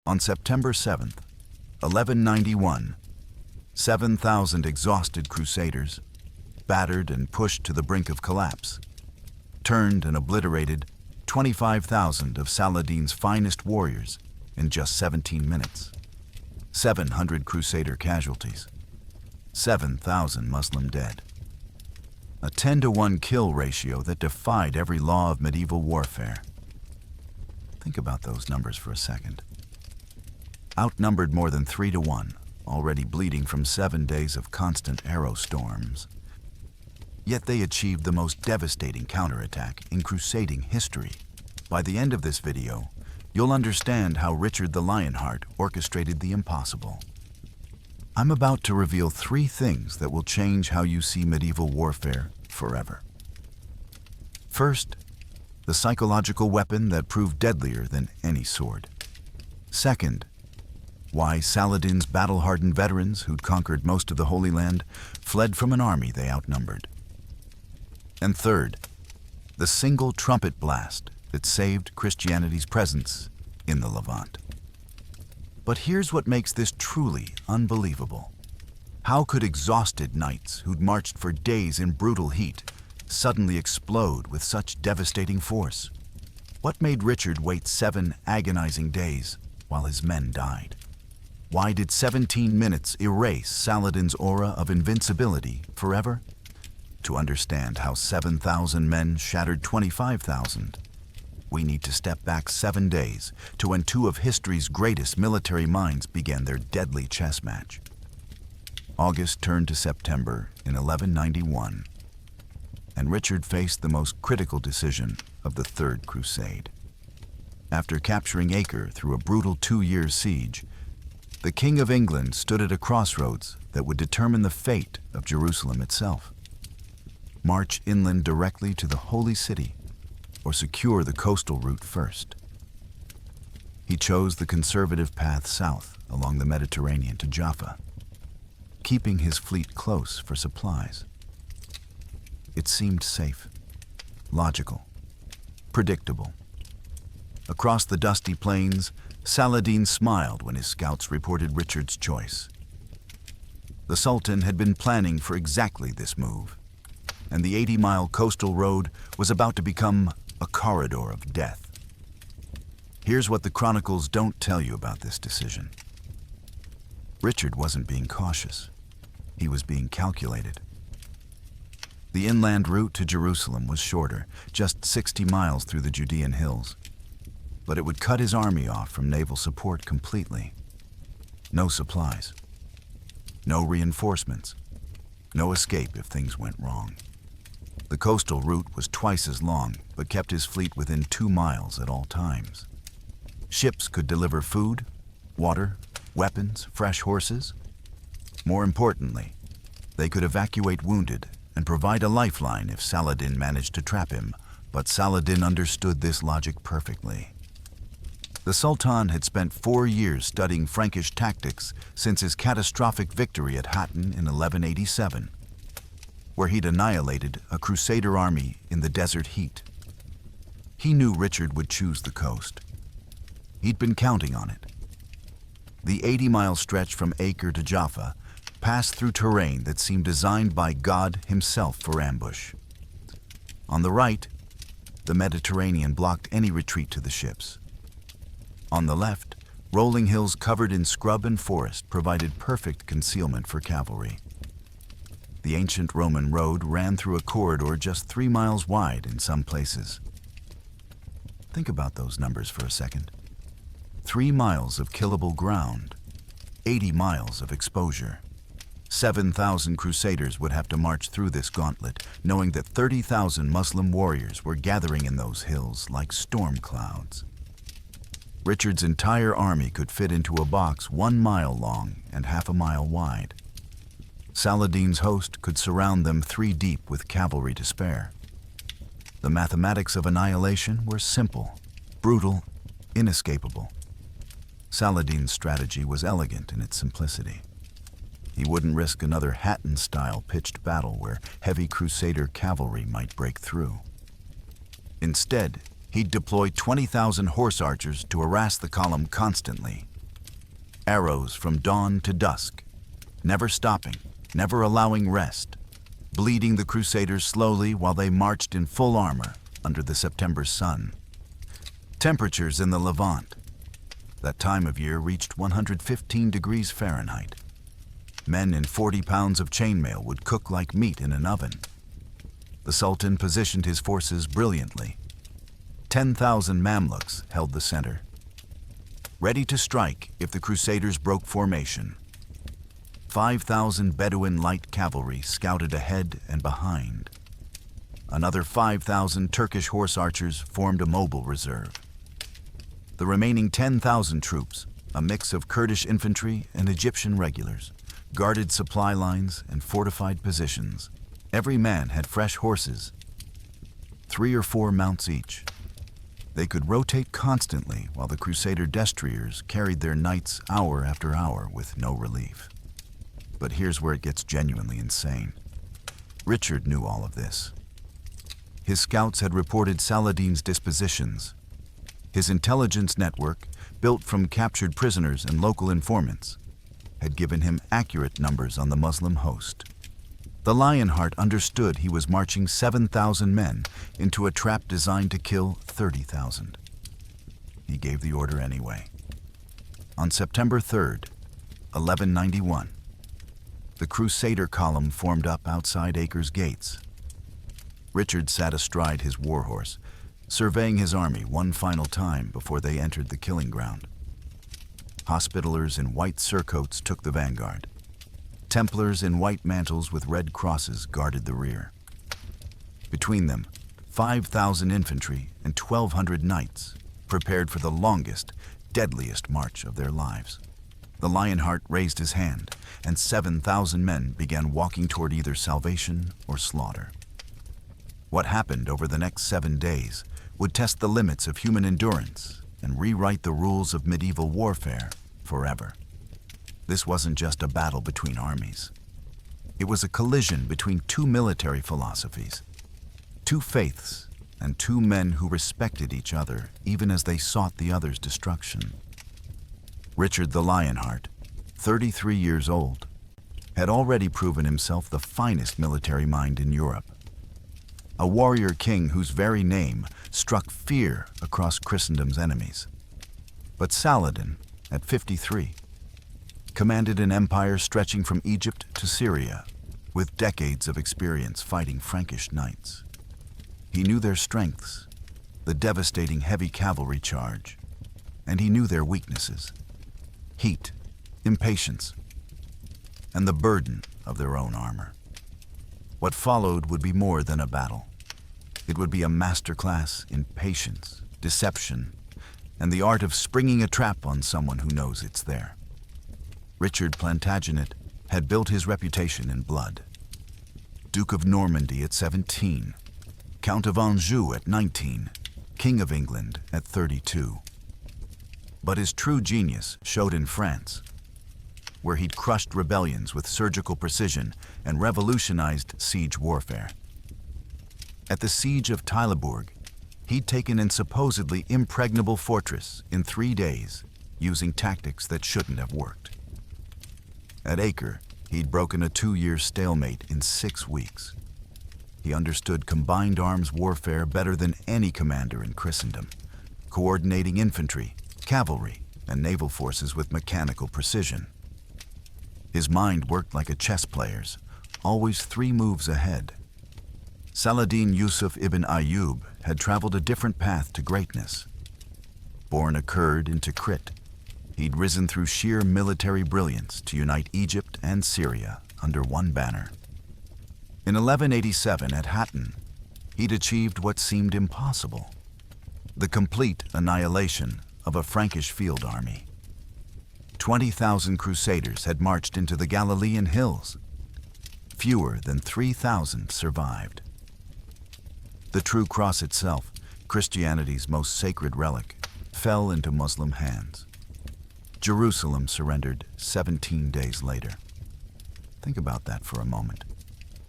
On September 7th, 1191, 7,000 exhausted crusaders, battered and pushed to the brink of collapse, turned and obliterated 25,000 of Saladin's finest warriors in just 17 minutes. 700 crusader casualties, 7,000 Muslim dead. A 10-to-1 kill ratio that defied every law of medieval warfare. Think about those numbers for a second. Outnumbered more than 3-to-1, already bleeding from 7 days of constant arrow storms. Yet they achieved the most devastating counterattack in crusading history. By the end of this video, you'll understand how Richard the Lionheart orchestrated the impossible. I'm about to reveal 3 things that will change how you see medieval warfare forever. First, the psychological weapon that proved deadlier than any sword. Second, why Saladin's battle-hardened veterans who'd conquered most of the Holy Land fled from an army they outnumbered. And third, the single trumpet blast that saved Christianity's presence in the Levant. But here's what makes this truly unbelievable. How could exhausted knights who'd marched for days in brutal heat suddenly explode with such devastating force? What made Richard wait 7 agonizing days while his men died? Why did 17 minutes erase Saladin's aura of invincibility forever? To understand how 7,000 men shattered 25,000, we need to step back 7 days to when 2 of history's greatest military minds began their deadly chess match. August turned to September in 1191, and Richard faced the most critical decision of the Third Crusade. After capturing Acre through a brutal 2-year siege, the King of England stood at a crossroads that would determine the fate of Jerusalem itself. March inland directly to the Holy City, or secure the coastal route first. He chose the conservative path south along the Mediterranean to Jaffa, keeping his fleet close for supplies. It seemed safe, logical, predictable. Across the dusty plains, Saladin smiled when his scouts reported Richard's choice. The Sultan had been planning for exactly this move, and the 80-mile coastal road was about to become a corridor of death. Here's what the chronicles don't tell you about this decision. Richard wasn't being cautious. He was being calculated. The inland route to Jerusalem was shorter, just 60 miles through the Judean hills. But it would cut his army off from naval support completely. No supplies. No reinforcements. No escape if things went wrong. The coastal route was twice as long, but kept his fleet within 2 miles at all times. Ships could deliver food, water, weapons, fresh horses. More importantly, they could evacuate wounded and provide a lifeline if Saladin managed to trap him, but Saladin understood this logic perfectly. The Sultan had spent 4 years studying Frankish tactics since his catastrophic victory at Hattin in 1187, where he'd annihilated a crusader army in the desert heat. He knew Richard would choose the coast. He'd been counting on it. The 80-mile stretch from Acre to Jaffa passed through terrain that seemed designed by God himself for ambush. On the right, the Mediterranean blocked any retreat to the ships. On the left, rolling hills covered in scrub and forest provided perfect concealment for cavalry. The ancient Roman road ran through a corridor just 3 miles wide in some places. Think about those numbers for a second. 3 miles of killable ground, 80 miles of exposure. 7,000 crusaders would have to march through this gauntlet, knowing that 30,000 Muslim warriors were gathering in those hills like storm clouds. Richard's entire army could fit into a box 1 mile long and half a mile wide. Saladin's host could surround them 3 deep with cavalry to spare. The mathematics of annihilation were simple, brutal, inescapable. Saladin's strategy was elegant in its simplicity. He wouldn't risk another Hattin-style pitched battle where heavy crusader cavalry might break through. Instead, he'd deploy 20,000 horse archers to harass the column constantly, arrows from dawn to dusk, never stopping, never allowing rest, bleeding the Crusaders slowly while they marched in full armor under the September sun. Temperatures in the Levant, that time of year, reached 115 degrees Fahrenheit. Men in 40 pounds of chainmail would cook like meat in an oven. The Sultan positioned his forces brilliantly. 10,000 Mamluks held the center, ready to strike if the Crusaders broke formation. 5,000 Bedouin light cavalry scouted ahead and behind. Another 5,000 Turkish horse archers formed a mobile reserve. The remaining 10,000 troops, a mix of Kurdish infantry and Egyptian regulars, guarded supply lines and fortified positions. Every man had fresh horses, 3 or 4 mounts each. They could rotate constantly while the Crusader destriers carried their knights hour after hour with no relief. But here's where it gets genuinely insane. Richard knew all of this. His scouts had reported Saladin's dispositions. His intelligence network, built from captured prisoners and local informants, had given him accurate numbers on the Muslim host. The Lionheart understood he was marching 7,000 men into a trap designed to kill 30,000. He gave the order anyway. On September 3rd, 1191, the Crusader column formed up outside Acre's gates. Richard sat astride his warhorse, surveying his army one final time before they entered the killing ground. Hospitallers in white surcoats took the vanguard. Templars in white mantles with red crosses guarded the rear. Between them, 5,000 infantry and 1,200 knights prepared for the longest, deadliest march of their lives. The Lionheart raised his hand, and 7,000 men began walking toward either salvation or slaughter. What happened over the next 7 days would test the limits of human endurance and rewrite the rules of medieval warfare forever. This wasn't just a battle between armies. It was a collision between 2 military philosophies, 2 faiths, and 2 men who respected each other even as they sought the other's destruction. Richard the Lionheart, 33 years old, had already proven himself the finest military mind in Europe. A warrior king whose very name struck fear across Christendom's enemies. But Saladin, at 53, commanded an empire stretching from Egypt to Syria, with decades of experience fighting Frankish knights. He knew their strengths, the devastating heavy cavalry charge, and he knew their weaknesses, heat, impatience, and the burden of their own armor. What followed would be more than a battle. It would be a masterclass in patience, deception, and the art of springing a trap on someone who knows it's there. Richard Plantagenet had built his reputation in blood. Duke of Normandy at 17, Count of Anjou at 19, King of England at 32. But his true genius showed in France, where he'd crushed rebellions with surgical precision and revolutionized siege warfare. At the siege of Taillebourg, he'd taken an supposedly impregnable fortress in 3 days, using tactics that shouldn't have worked. At Acre, he'd broken a 2-year stalemate in 6 weeks. He understood combined arms warfare better than any commander in Christendom, coordinating infantry, cavalry, and naval forces with mechanical precision. His mind worked like a chess player's, always 3 moves ahead. Saladin Yusuf ibn Ayyub had traveled a different path to greatness. Born a Kurd into Tikrit, he'd risen through sheer military brilliance to unite Egypt and Syria under one banner. In 1187 at Hattin, he'd achieved what seemed impossible: the complete annihilation of a Frankish field army. 20,000 Crusaders had marched into the Galilean hills. Fewer than 3,000 survived. The true cross itself, Christianity's most sacred relic, fell into Muslim hands. Jerusalem surrendered 17 days later. Think about that for a moment.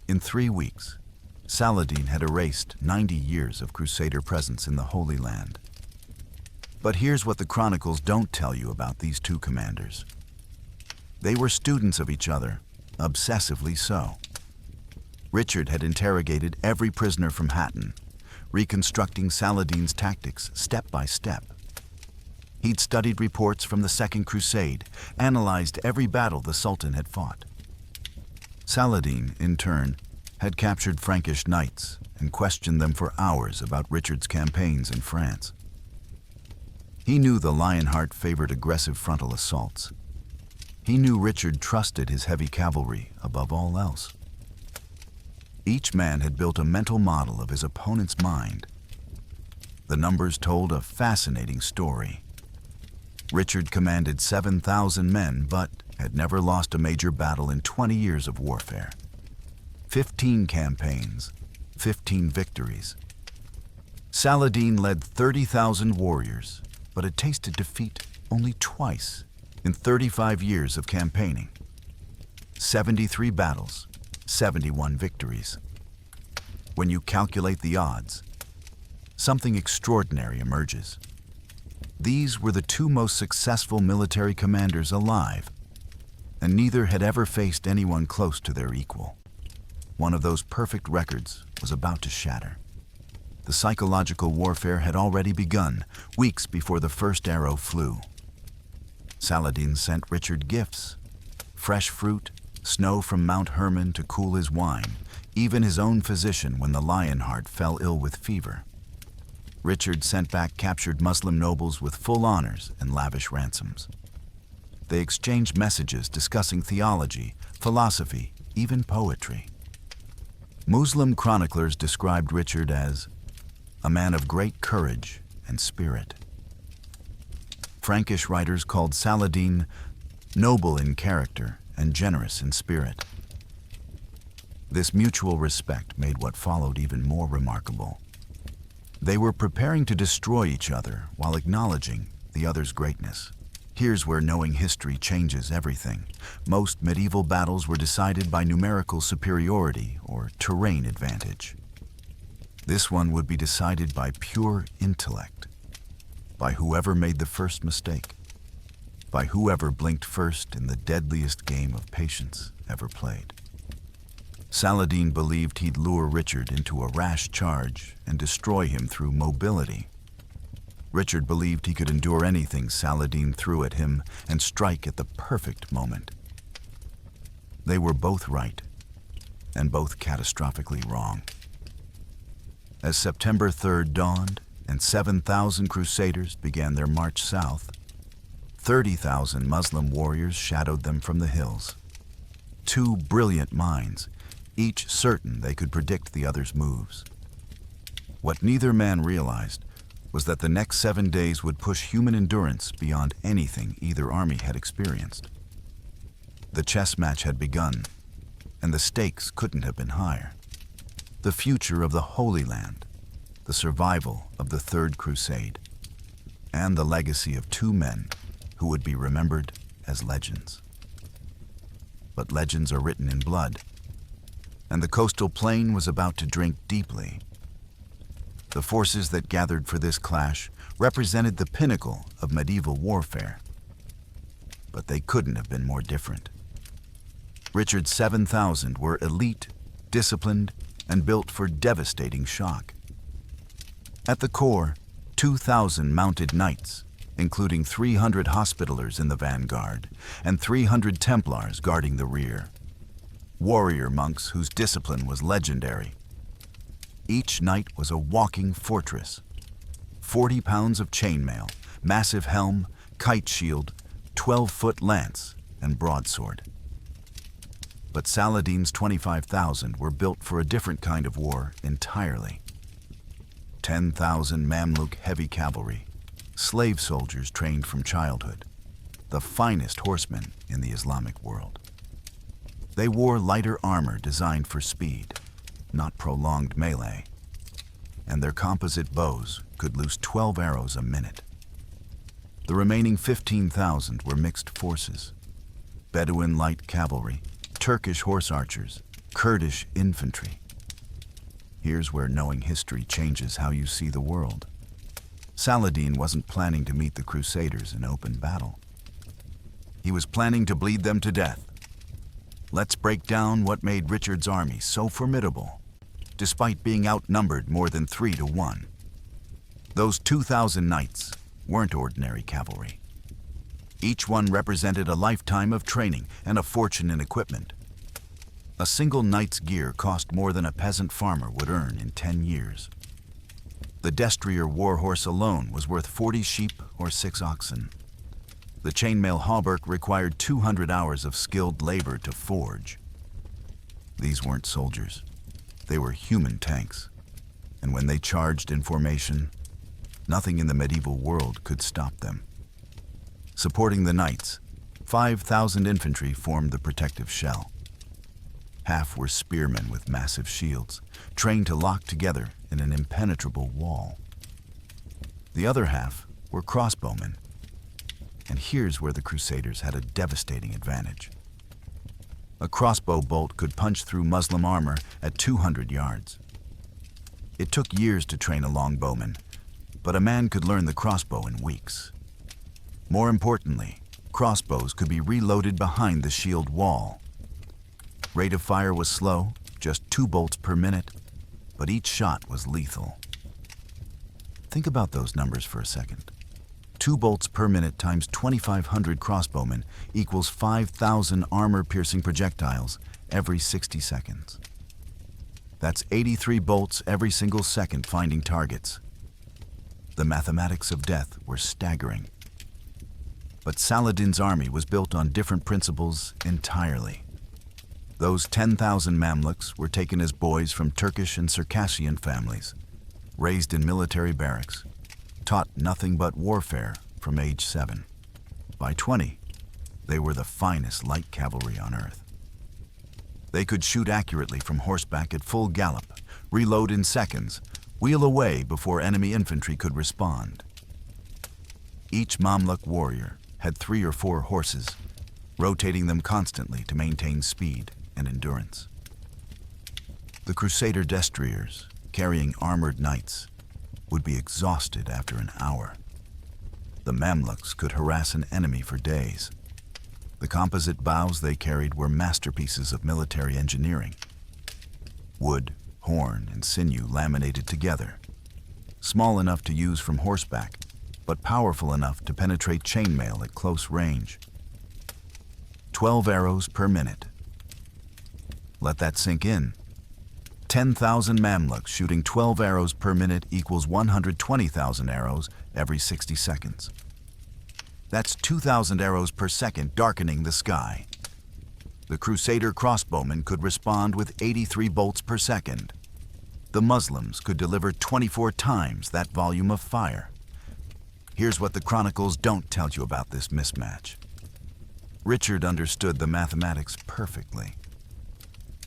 In 3 weeks, Saladin had erased 90 years of Crusader presence in the Holy Land. But here's what the chronicles don't tell you about these 2 commanders. They were students of each other, obsessively so. Richard had interrogated every prisoner from Hatton, reconstructing Saladin's tactics step by step. He'd studied reports from the Second Crusade, analyzed every battle the Sultan had fought. Saladin, in turn, had captured Frankish knights and questioned them for hours about Richard's campaigns in France. He knew the Lionheart favored aggressive frontal assaults. He knew Richard trusted his heavy cavalry above all else. Each man had built a mental model of his opponent's mind. The numbers told a fascinating story. Richard commanded 7,000 men, but had never lost a major battle in 20 years of warfare. 15 campaigns, 15 victories. Saladin led 30,000 warriors, but had tasted defeat only twice in 35 years of campaigning. 73 battles, 71 victories. When you calculate the odds, something extraordinary emerges. These were the two most successful military commanders alive, and neither had ever faced anyone close to their equal. One of those perfect records was about to shatter. The psychological warfare had already begun, weeks before the first arrow flew. Saladin sent Richard gifts, fresh fruit, snow from Mount Hermon to cool his wine, even his own physician when the Lionheart fell ill with fever. Richard sent back captured Muslim nobles with full honors and lavish ransoms. They exchanged messages discussing theology, philosophy, even poetry. Muslim chroniclers described Richard as a man of great courage and spirit. Frankish writers called Saladin noble in character and generous in spirit. This mutual respect made what followed even more remarkable. They were preparing to destroy each other while acknowledging the other's greatness. Here's where knowing history changes everything. Most medieval battles were decided by numerical superiority or terrain advantage. This one would be decided by pure intellect, by whoever made the first mistake, by whoever blinked first in the deadliest game of patience ever played. Saladin believed he'd lure Richard into a rash charge and destroy him through mobility. Richard believed he could endure anything Saladin threw at him and strike at the perfect moment. They were both right, and both catastrophically wrong. As September 3rd dawned and 7,000 Crusaders began their march south, 30,000 Muslim warriors shadowed them from the hills. Two brilliant minds, each certain they could predict the other's moves. What neither man realized was that the next 7 days would push human endurance beyond anything either army had experienced. The chess match had begun, and the stakes couldn't have been higher. The future of the Holy Land, the survival of the Third Crusade, and the legacy of two men who would be remembered as legends. But legends are written in blood, and the coastal plain was about to drink deeply. The forces that gathered for this clash represented the pinnacle of medieval warfare, but they couldn't have been more different. Richard's 7,000 were elite, disciplined, and built for devastating shock. At the core, 2,000 mounted knights, including 300 Hospitallers in the vanguard and 300 Templars guarding the rear. Warrior monks whose discipline was legendary. Each knight was a walking fortress. 40 pounds of chainmail, massive helm, kite shield, 12-foot lance, and broadsword. But Saladin's 25,000 were built for a different kind of war entirely. 10,000 Mamluk heavy cavalry, slave soldiers trained from childhood, the finest horsemen in the Islamic world. They wore lighter armor designed for speed, not prolonged melee, and their composite bows could loose 12 arrows a minute. The remaining 15,000 were mixed forces: Bedouin light cavalry, Turkish horse archers, Kurdish infantry. Here's where knowing history changes how you see the world. Saladin wasn't planning to meet the Crusaders in open battle. He he was planning to bleed them to death. Let's break down what made Richard's army so formidable, despite being outnumbered more than 3 to 1. Those 2,000 knights weren't ordinary cavalry. Each one represented a lifetime of training and a fortune in equipment. A single knight's gear cost more than a peasant farmer would earn in 10 years. The destrier warhorse alone was worth 40 sheep or 6 oxen. The chainmail hauberk required 200 hours of skilled labor to forge. These weren't soldiers. They were human tanks. And when they charged in formation, nothing in the medieval world could stop them. Supporting the knights, 5,000 infantry formed the protective shell. Half were spearmen with massive shields, trained to lock together in an impenetrable wall. The other half were crossbowmen. And here's where the Crusaders had a devastating advantage. A crossbow bolt could punch through Muslim armor at 200 yards. It took years to train a longbowman, but a man could learn the crossbow in weeks. More importantly, crossbows could be reloaded behind the shield wall. Rate of fire was slow, just 2 bolts per minute, but each shot was lethal. Think about those numbers for a second. 2 bolts per minute times 2,500 crossbowmen equals 5,000 armor-piercing projectiles every 60 seconds. That's 83 bolts every single second finding targets. The mathematics of death were staggering. But Saladin's army was built on different principles entirely. Those 10,000 Mamluks were taken as boys from Turkish and Circassian families, raised in military barracks, taught nothing but warfare from age 7. By 20, they were the finest light cavalry on earth. They could shoot accurately from horseback at full gallop, reload in seconds, wheel away before enemy infantry could respond. Each Mamluk warrior had 3 or 4 horses, rotating them constantly to maintain speed and endurance. The Crusader destriers, carrying armored knights, would be exhausted after an hour. The Mamluks could harass an enemy for days. The composite bows they carried were masterpieces of military engineering. Wood, horn, and sinew laminated together, small enough to use from horseback, but powerful enough to penetrate chainmail at close range. 12 arrows per minute. Let that sink in. 10,000 Mamluks shooting 12 arrows per minute equals 120,000 arrows every 60 seconds. That's 2,000 arrows per second darkening the sky. The Crusader crossbowmen could respond with 83 bolts per second. The Muslims could deliver 24 times that volume of fire. Here's what the chronicles don't tell you about this mismatch. Richard understood the mathematics perfectly.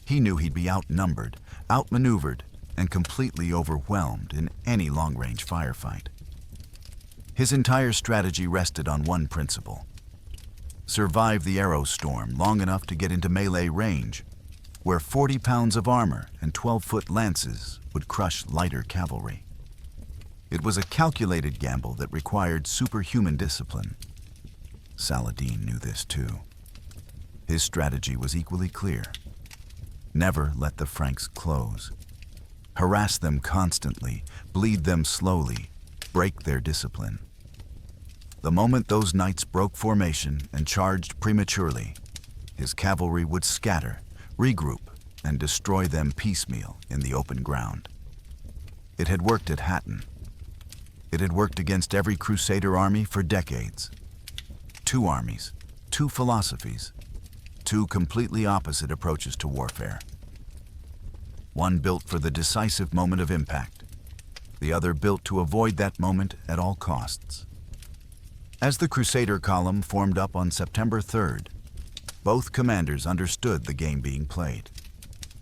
He knew he'd be outnumbered, outmaneuvered, and completely overwhelmed in any long-range firefight. His entire strategy rested on one principle: survive the arrow storm long enough to get into melee range, where 40 pounds of armor and 12-foot lances would crush lighter cavalry. It was a calculated gamble that required superhuman discipline. Saladin knew this too. His strategy was equally clear. Never let the Franks close. Harass them constantly, bleed them slowly, break their discipline. The moment those knights broke formation and charged prematurely, his cavalry would scatter, regroup, and destroy them piecemeal in the open ground. It had worked at Hatton. It had worked against every Crusader army for decades. 2 armies, 2 philosophies, 2 completely opposite approaches to warfare. One built for the decisive moment of impact, the other built to avoid that moment at all costs. As the Crusader column formed up on September 3rd, both commanders understood the game being played.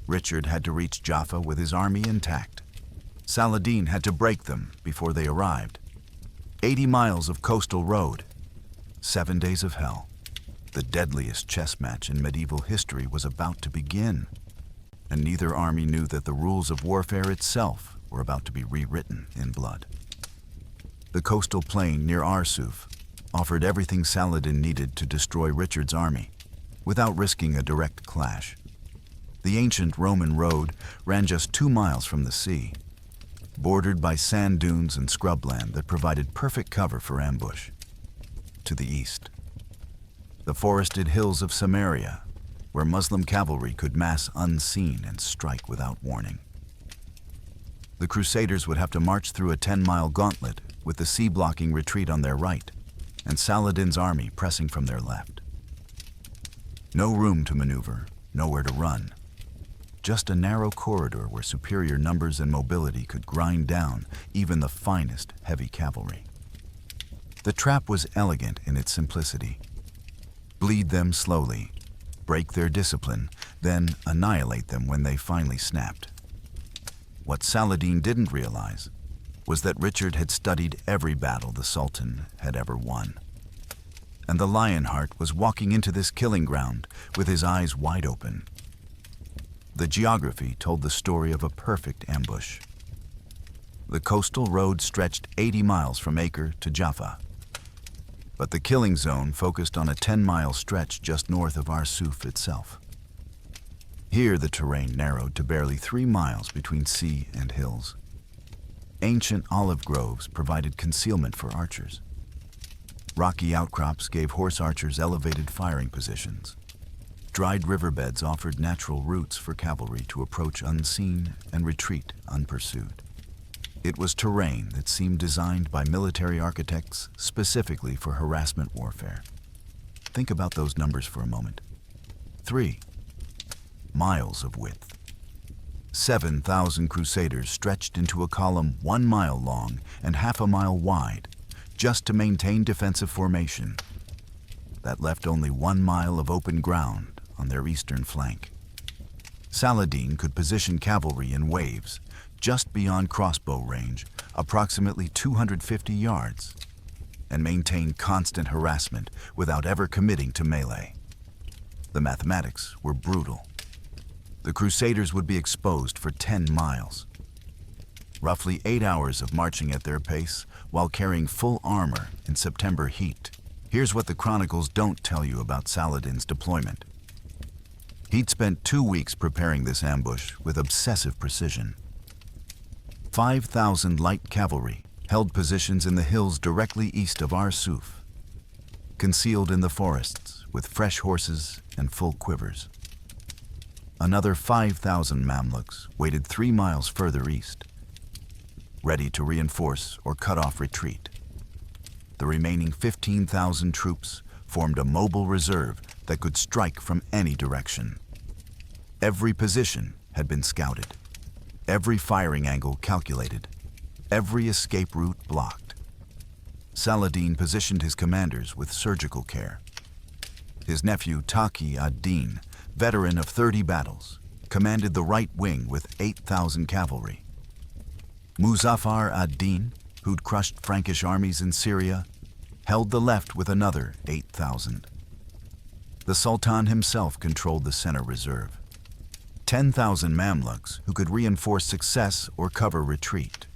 Richard had to reach Jaffa with his army intact. Saladin had to break them before they arrived. 80 miles of coastal road, 7 days of hell. The deadliest chess match in medieval history was about to begin, and neither army knew that the rules of warfare itself were about to be rewritten in blood. The coastal plain near Arsuf, offered everything Saladin needed to destroy Richard's army, without risking a direct clash. The ancient Roman road ran just 2 miles from the sea, bordered by sand dunes and scrubland that provided perfect cover for ambush. To the east, the forested hills of Samaria, where Muslim cavalry could mass unseen and strike without warning. The Crusaders would have to march through a 10-mile gauntlet with the sea blocking retreat on their right and Saladin's army pressing from their left. No room to maneuver, nowhere to run. Just a narrow corridor where superior numbers and mobility could grind down even the finest heavy cavalry. The trap was elegant in its simplicity. Bleed them slowly, break their discipline, then annihilate them when they finally snapped. What Saladin didn't realize was that Richard had studied every battle the Sultan had ever won. And the Lionheart was walking into this killing ground with his eyes wide open. The geography told the story of a perfect ambush. The coastal road stretched 80 miles from Acre to Jaffa, but the killing zone focused on a 10-mile stretch just north of Arsuf itself. Here the terrain narrowed to barely 3 miles between sea and hills. Ancient olive groves provided concealment for archers. Rocky outcrops gave horse archers elevated firing positions. Dried riverbeds offered natural routes for cavalry to approach unseen and retreat unpursued. It was terrain that seemed designed by military architects specifically for harassment warfare. Think about those numbers for a moment. 3 miles of width. 7,000 Crusaders stretched into a column 1 mile long and half a mile wide, just to maintain defensive formation. That left only 1 mile of open ground on their eastern flank. Saladin could position cavalry in waves just beyond crossbow range, approximately 250 yards, and maintain constant harassment without ever committing to melee. The mathematics were brutal. The Crusaders would be exposed for 10 miles. Roughly 8 hours of marching at their pace while carrying full armor in September heat. Here's what the chronicles don't tell you about Saladin's deployment. He'd spent 2 weeks preparing this ambush with obsessive precision. 5,000 light cavalry held positions in the hills directly east of Arsuf, concealed in the forests with fresh horses and full quivers. Another 5,000 Mamluks waited 3 miles further east, ready to reinforce or cut off retreat. The remaining 15,000 troops formed a mobile reserve that could strike from any direction. Every position had been scouted, every firing angle calculated, every escape route blocked. Saladin positioned his commanders with surgical care. His nephew Taqi ad-Din, veteran of 30 battles, commanded the right wing with 8,000 cavalry. Muzaffar ad-Din, who'd crushed Frankish armies in Syria, held the left with another 8,000. The Sultan himself controlled the center reserve. 10,000 Mamluks who could reinforce success or cover retreat.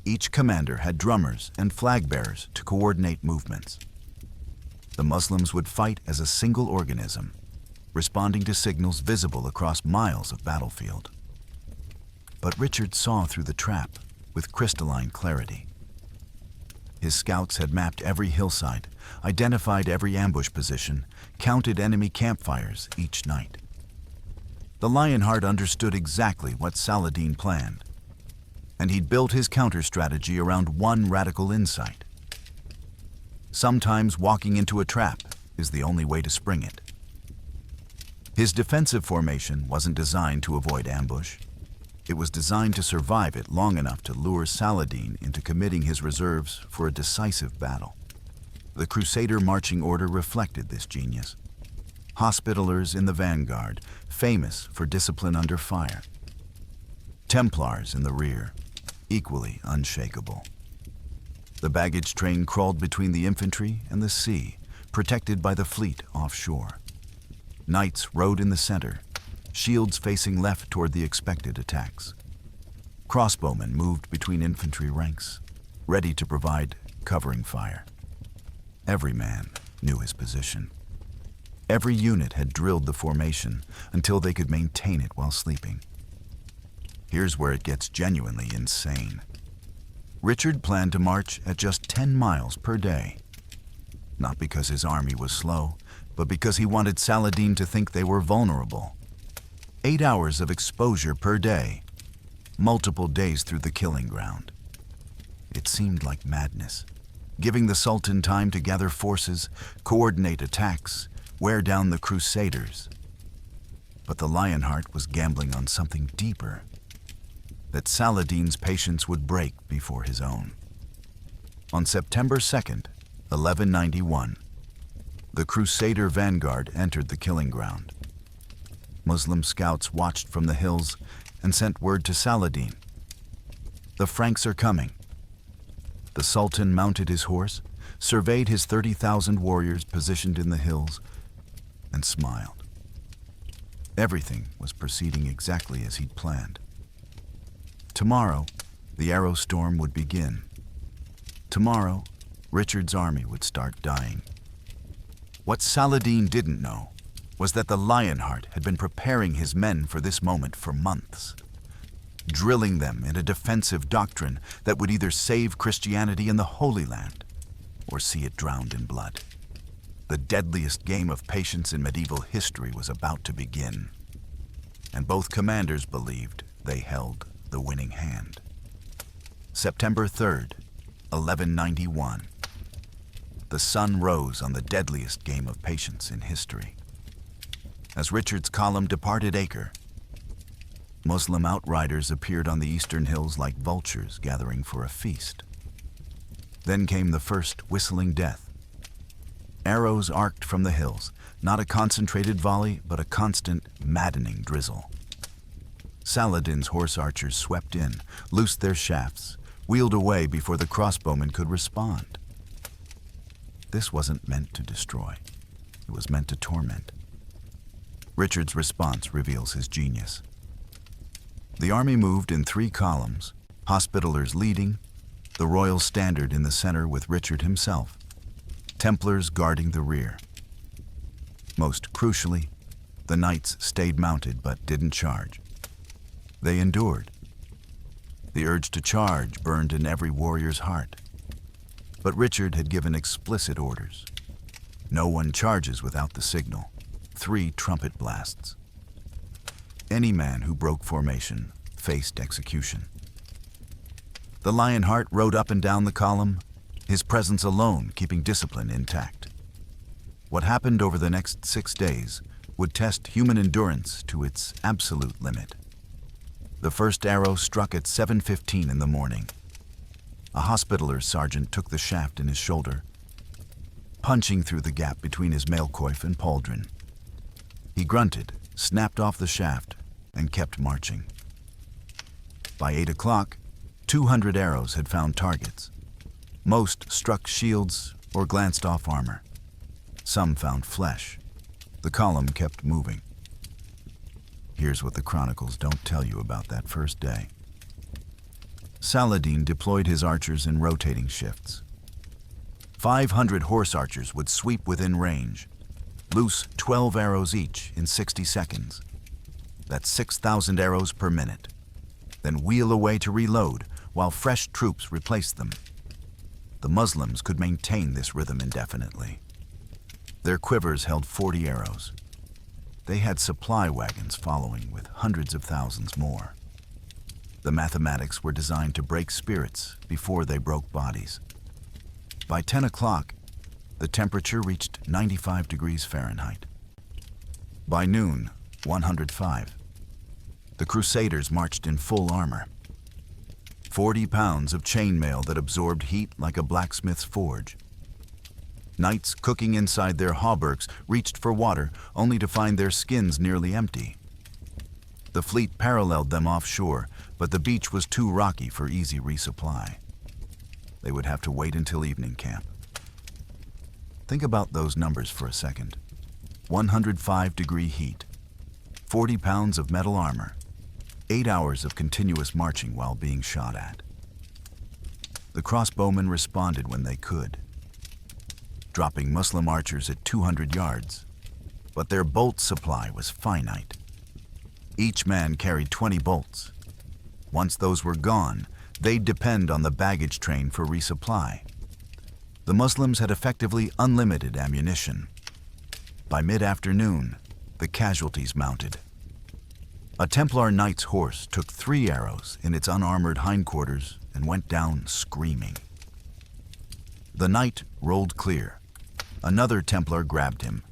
Each commander had drummers and flag bearers to coordinate movements. The Muslims would fight as a single organism, responding to signals visible across miles of battlefield. But Richard saw through the trap with crystalline clarity. His scouts had mapped every hillside, identified every ambush position, counted enemy campfires each night. The Lionheart understood exactly what Saladin planned, and he'd built his counter-strategy around one radical insight. Sometimes walking into a trap is the only way to spring it. His defensive formation wasn't designed to avoid ambush. It was designed to survive it long enough to lure Saladin into committing his reserves for a decisive battle. The Crusader marching order reflected this genius. Hospitallers in the vanguard, famous for discipline under fire. Templars in the rear, equally unshakable. The baggage train crawled between the infantry and the sea, protected by the fleet offshore. Knights rode in the center, shields facing left toward the expected attacks. Crossbowmen moved between infantry ranks, ready to provide covering fire. Every man knew his position. Every unit had drilled the formation until they could maintain it while sleeping. Here's where it gets genuinely insane. Richard planned to march at just 10 miles per day. Not because his army was slow, but because he wanted Saladin to think they were vulnerable. 8 hours of exposure per day, multiple days through the killing ground. It seemed like madness, giving the Sultan time to gather forces, coordinate attacks, wear down the Crusaders. But the Lionheart was gambling on something deeper, that Saladin's patience would break before his own. On September 2nd, 1191, the Crusader vanguard entered the killing ground. Muslim scouts watched from the hills and sent word to Saladin. The Franks are coming. The Sultan mounted his horse, surveyed his 30,000 warriors positioned in the hills, and smiled. Everything was proceeding exactly as he'd planned. Tomorrow, the arrow storm would begin. Tomorrow, Richard's army would start dying. What Saladin didn't know was that the Lionheart had been preparing his men for this moment for months, drilling them in a defensive doctrine that would either save Christianity in the Holy Land or see it drowned in blood. The deadliest game of patience in medieval history was about to begin, and both commanders believed they held the winning hand. September 3rd, 1191. The sun rose on the deadliest game of patience in history. As Richard's column departed Acre, Muslim outriders appeared on the eastern hills like vultures gathering for a feast. Then came the first whistling death. Arrows arced from the hills, not a concentrated volley, but a constant, maddening drizzle. Saladin's horse archers swept in, loosed their shafts, wheeled away before the crossbowmen could respond. This wasn't meant to destroy. It was meant to torment. Richard's response reveals his genius. The army moved in 3 columns, Hospitallers leading, the royal standard in the center with Richard himself, Templars guarding the rear. Most crucially, the knights stayed mounted but didn't charge. They endured. The urge to charge burned in every warrior's heart. But Richard had given explicit orders. No one charges without the signal. 3 trumpet blasts. Any man who broke formation faced execution. The Lionheart rode up and down the column, his presence alone keeping discipline intact. What happened over the next 6 days would test human endurance to its absolute limit. The first arrow struck at 7:15 in the morning. A Hospitaller sergeant took the shaft in his shoulder, punching through the gap between his mailcoif and pauldron. He grunted, snapped off the shaft, and kept marching. By 8 o'clock, 200 arrows had found targets. Most struck shields or glanced off armor. Some found flesh. The column kept moving. Here's what the chronicles don't tell you about that first day. Saladin deployed his archers in rotating shifts. 500 horse archers would sweep within range, loose 12 arrows each in 60 seconds. That's 6,000 arrows per minute. Then wheel away to reload while fresh troops replaced them. The Muslims could maintain this rhythm indefinitely. Their quivers held 40 arrows. They had supply wagons following with hundreds of thousands more. The mathematics were designed to break spirits before they broke bodies. By 10 o'clock, the temperature reached 95 degrees Fahrenheit. By noon, 105. The Crusaders marched in full armor. 40 pounds of chainmail that absorbed heat like a blacksmith's forge. Knights cooking inside their hauberks reached for water only to find their skins nearly empty. The fleet paralleled them offshore, but the beach was too rocky for easy resupply. They would have to wait until evening camp. Think about those numbers for a second. 105-degree heat, 40 pounds of metal armor, 8 hours of continuous marching while being shot at. The crossbowmen responded when they could. dropping Muslim archers at 200 yards. But their bolt supply was finite. Each man carried 20 bolts. Once those were gone, they'd depend on the baggage train for resupply. The Muslims had effectively unlimited ammunition. By mid-afternoon, the casualties mounted. A Templar knight's horse took 3 arrows in its unarmored hindquarters and went down screaming. The knight rolled clear. Another Templar grabbed him,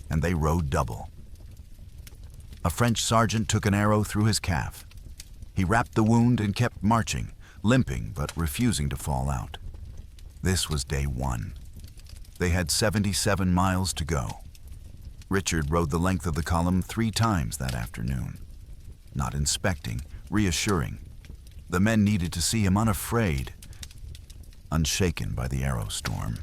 and they rode double. A French sergeant took an arrow through his calf. He wrapped the wound and kept marching, limping but refusing to fall out. This was day 1. They had 77 miles to go. Richard rode the length of the column 3 times that afternoon. Not inspecting, reassuring. The men needed to see him unafraid, unshaken by the arrow storm.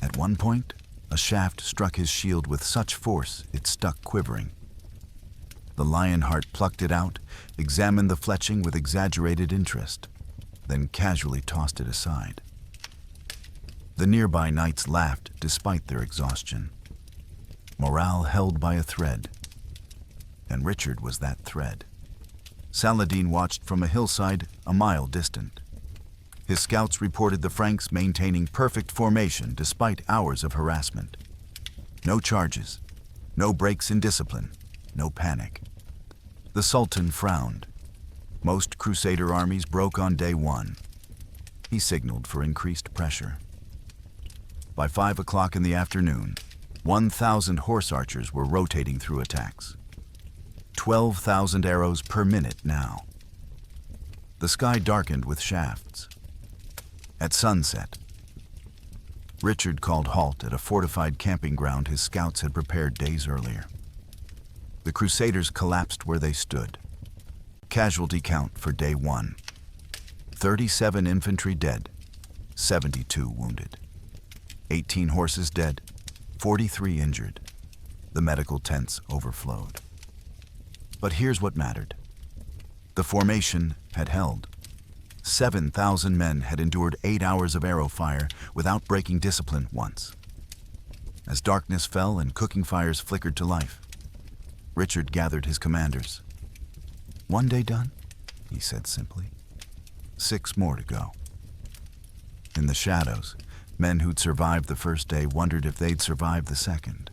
At one point, a shaft struck his shield with such force it stuck quivering. The Lionheart plucked it out, examined the fletching with exaggerated interest, then casually tossed it aside. The nearby knights laughed despite their exhaustion. Morale held by a thread, and Richard was that thread. Saladin watched from a hillside a mile distant. His scouts reported the Franks maintaining perfect formation despite hours of harassment. No charges, no breaks in discipline, no panic. The Sultan frowned. Most Crusader armies broke on day 1. He signaled for increased pressure. By 5 o'clock in the afternoon, 1,000 horse archers were rotating through attacks. 12,000 arrows per minute now. The sky darkened with shafts. At sunset, Richard called halt at a fortified camping ground his scouts had prepared days earlier. The Crusaders collapsed where they stood. Casualty count for day 1. 37 infantry dead, 72 wounded. 18 horses dead, 43 injured. The medical tents overflowed. But here's what mattered. The formation had held. 7,000 men had endured 8 hours of arrow fire without breaking discipline once. As darkness fell and cooking fires flickered to life, Richard gathered his commanders. "One day done," he said simply. 6 more to go. In the shadows, men who'd survived the first day wondered if they'd survive the second.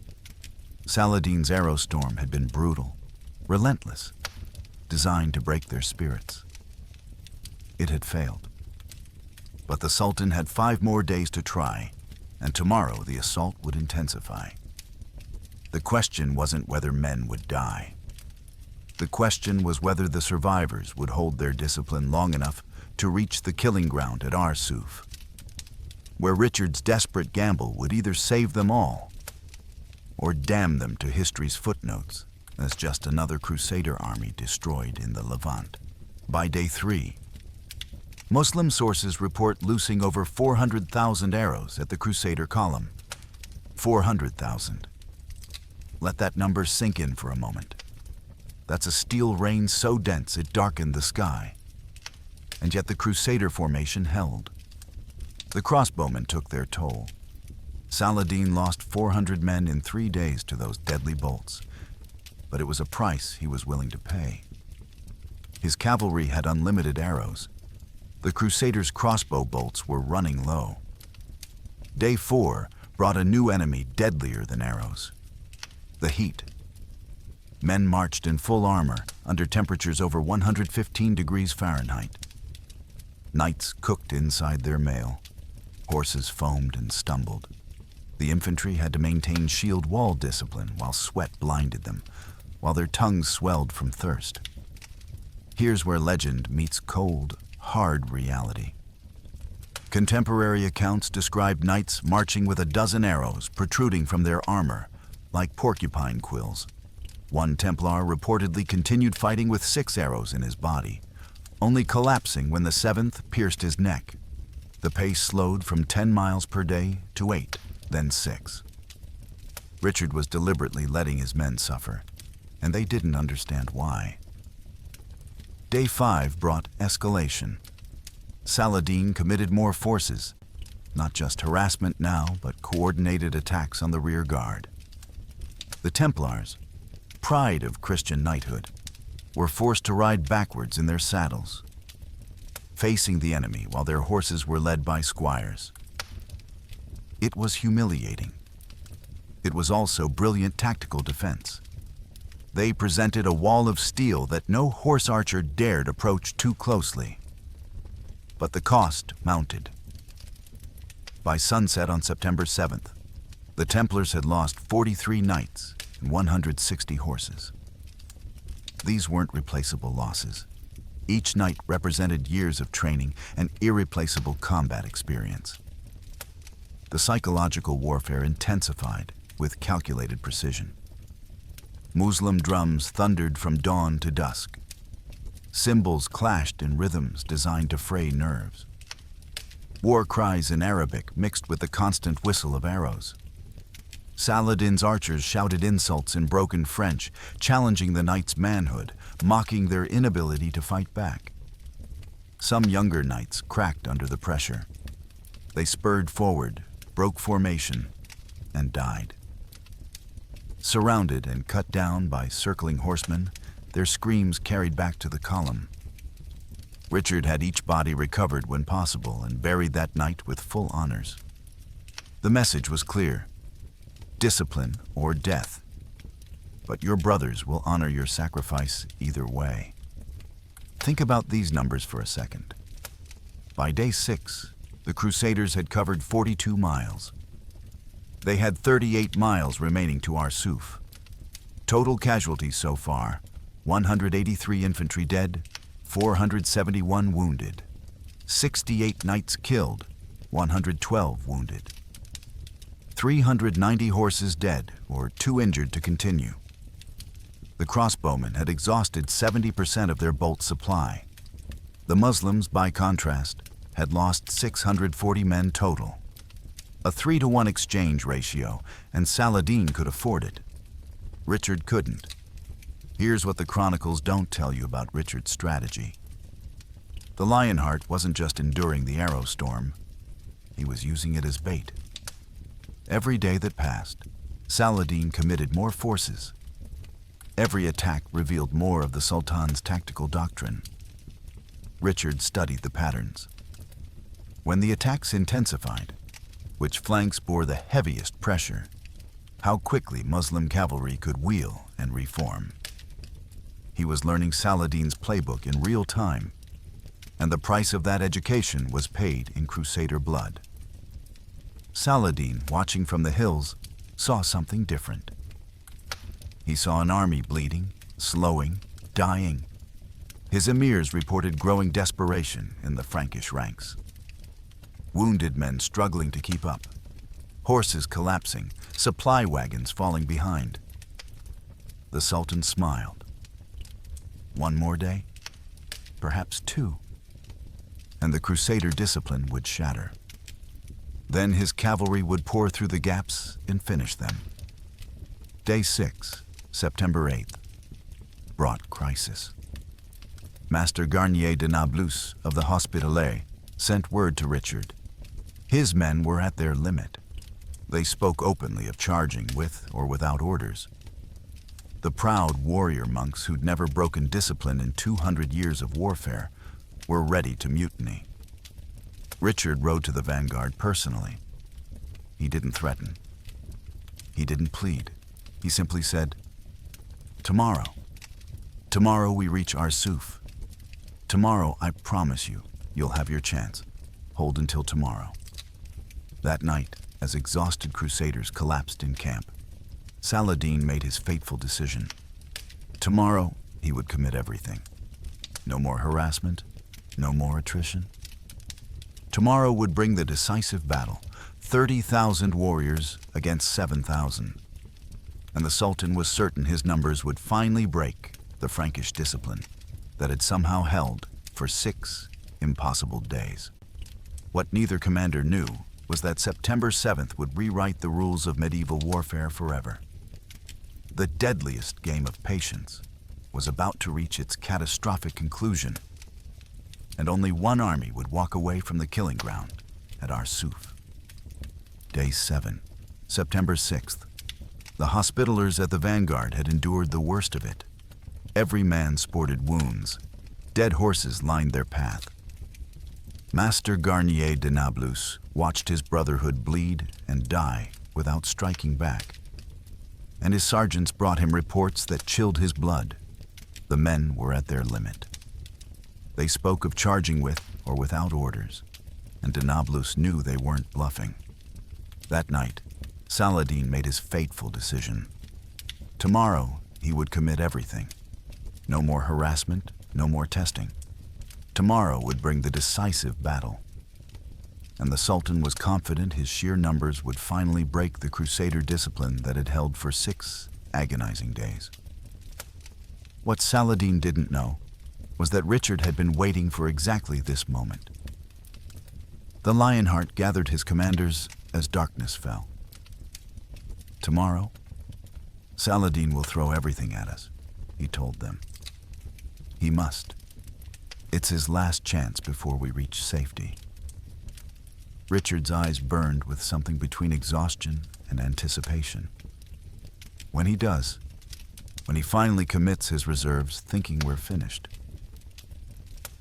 Saladin's arrow storm had been brutal, relentless, designed to break their spirits. It had failed. But the Sultan had 5 more days to try, and tomorrow the assault would intensify. The question wasn't whether men would die. The question was whether the survivors would hold their discipline long enough to reach the killing ground at Arsuf, where Richard's desperate gamble would either save them all or damn them to history's footnotes as just another Crusader army destroyed in the Levant. By day 3, Muslim sources report loosing over 400,000 arrows at the Crusader column. 400,000. Let that number sink in for a moment. That's a steel rain so dense it darkened the sky. And yet the Crusader formation held. The crossbowmen took their toll. Saladin lost 400 men in 3 days to those deadly bolts, but it was a price he was willing to pay. His cavalry had unlimited arrows. The Crusaders' crossbow bolts were running low. Day 4 brought a new enemy deadlier than arrows: the heat. Men marched in full armor under temperatures over 115 degrees Fahrenheit. Knights cooked inside their mail. Horses foamed and stumbled. The infantry had to maintain shield wall discipline while sweat blinded them, while their tongues swelled from thirst. Here's where legend meets cold, hard reality. Contemporary accounts describe knights marching with a dozen arrows protruding from their armor, like porcupine quills. One Templar reportedly continued fighting with 6 arrows in his body, only collapsing when the 7th pierced his neck. The pace slowed from 10 miles per day to 8, then 6. Richard was deliberately letting his men suffer, and they didn't understand why. Day 5 brought escalation. Saladin committed more forces. not just harassment now, but coordinated attacks on the rear guard. The Templars, pride of Christian knighthood, were forced to ride backwards in their saddles, facing the enemy while their horses were led by squires. It was humiliating. It was also brilliant tactical defense. They presented a wall of steel that no horse archer dared approach too closely. But the cost mounted. By sunset on September 7th, the Templars had lost 43 knights and 160 horses. These weren't replaceable losses. Each knight represented years of training and irreplaceable combat experience. The psychological warfare intensified with calculated precision. Muslim drums thundered from dawn to dusk. Cymbals clashed in rhythms designed to fray nerves. War cries in Arabic mixed with the constant whistle of arrows. Saladin's archers shouted insults in broken French, challenging the knights' manhood, mocking their inability to fight back. Some younger knights cracked under the pressure. They spurred forward, broke formation, and died. Surrounded and cut down by circling horsemen, their screams carried back to the column. Richard had each body recovered when possible and buried that night with full honors. The message was clear: discipline or death. But your brothers will honor your sacrifice either way. Think about these numbers for a second. By day 6, the Crusaders had covered 42 miles. They had 38 miles remaining to Arsuf. Total casualties so far: 183 infantry dead, 471 wounded, 68 knights killed, 112 wounded. 390 horses dead or too injured to continue. The crossbowmen had exhausted 70% of their bolt supply. The Muslims, by contrast, had lost 640 men total. A 3-to-1 exchange ratio, and Saladin could afford it. Richard couldn't. Here's what the chronicles don't tell you about Richard's strategy. The Lionheart wasn't just enduring the arrow storm. He was using it as bait. Every day that passed, Saladin committed more forces. Every attack revealed more of the Sultan's tactical doctrine. Richard studied the patterns. When the attacks intensified, which flanks bore the heaviest pressure, how quickly Muslim cavalry could wheel and reform. He was learning Saladin's playbook in real time, and the price of that education was paid in Crusader blood. Saladin, watching from the hills, saw something different. He saw an army bleeding, slowing, dying. His emirs reported growing desperation in the Frankish ranks. Wounded men struggling to keep up, horses collapsing, supply wagons falling behind. The Sultan smiled. One more day, perhaps 2, and the Crusader discipline would shatter. Then his cavalry would pour through the gaps and finish them. Day 6, September 8th, brought crisis. Master Garnier de Nablus of the Hospitaller sent word to Richard. His men were at their limit. They spoke openly of charging with or without orders. The proud warrior monks who'd never broken discipline in 200 years of warfare were ready to mutiny. Richard rode to the vanguard personally. He didn't threaten. He didn't plead. He simply said, "Tomorrow. Tomorrow we reach Arsuf. Tomorrow, I promise you, you'll have your chance. Hold until tomorrow." That night, as exhausted Crusaders collapsed in camp, Saladin made his fateful decision. Tomorrow, he would commit everything. No more harassment, no more attrition. Tomorrow would bring the decisive battle, 30,000 warriors against 7,000. And the Sultan was certain his numbers would finally break the Frankish discipline that had somehow held for 6 impossible days. What neither commander knew was that September 7th would rewrite the rules of medieval warfare forever. The deadliest game of patience was about to reach its catastrophic conclusion, and only one army would walk away from the killing ground at Arsuf. Day 7, September 6th. The Hospitallers at the vanguard had endured the worst of it. Every man sported wounds. Dead horses lined their path. Master Garnier de Nablus watched his brotherhood bleed and die without striking back, and his sergeants brought him reports that chilled his blood. The men were at their limit. They spoke of charging with or without orders, and de Nablus knew they weren't bluffing. That night, Saladin made his fateful decision. Tomorrow, he would commit everything. No more harassment, no more testing. Tomorrow would bring the decisive battle. And the Sultan was confident his sheer numbers would finally break the crusader discipline that had held for 6 agonizing days. What Saladin didn't know was that Richard had been waiting for exactly this moment. The Lionheart gathered his commanders as darkness fell. Tomorrow, Saladin will throw everything at us, he told them. He must. It's his last chance before we reach safety. Richard's eyes burned with something between exhaustion and anticipation. When he does, when he finally commits his reserves thinking we're finished.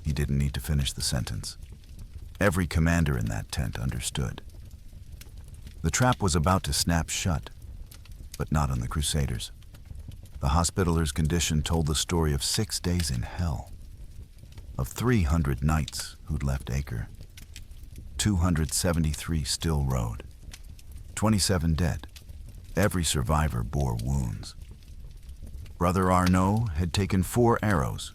He didn't need to finish the sentence. Every commander in that tent understood. The trap was about to snap shut, but not on the Crusaders. The Hospitallers' condition told the story of 6 days in hell, of 300 knights who'd left Acre. 273 still rode, 27 dead. Every survivor bore wounds. Brother Arnaud had taken 4 arrows,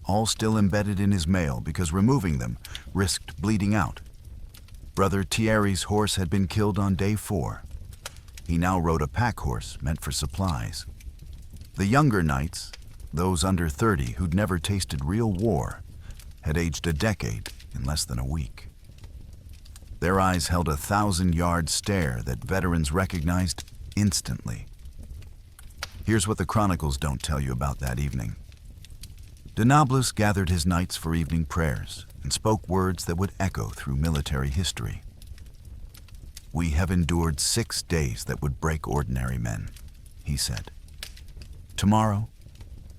all still embedded in his mail because removing them risked bleeding out. Brother Thierry's horse had been killed on day 4. He now rode a pack horse meant for supplies. The younger knights, those under 30 who'd never tasted real war, had aged a decade in less than a week. Their eyes held a 1,000-yard stare that veterans recognized instantly. Here's what the chronicles don't tell you about that evening. De Nablus gathered his knights for evening prayers and spoke words that would echo through military history. We have endured 6 days that would break ordinary men, he said. Tomorrow,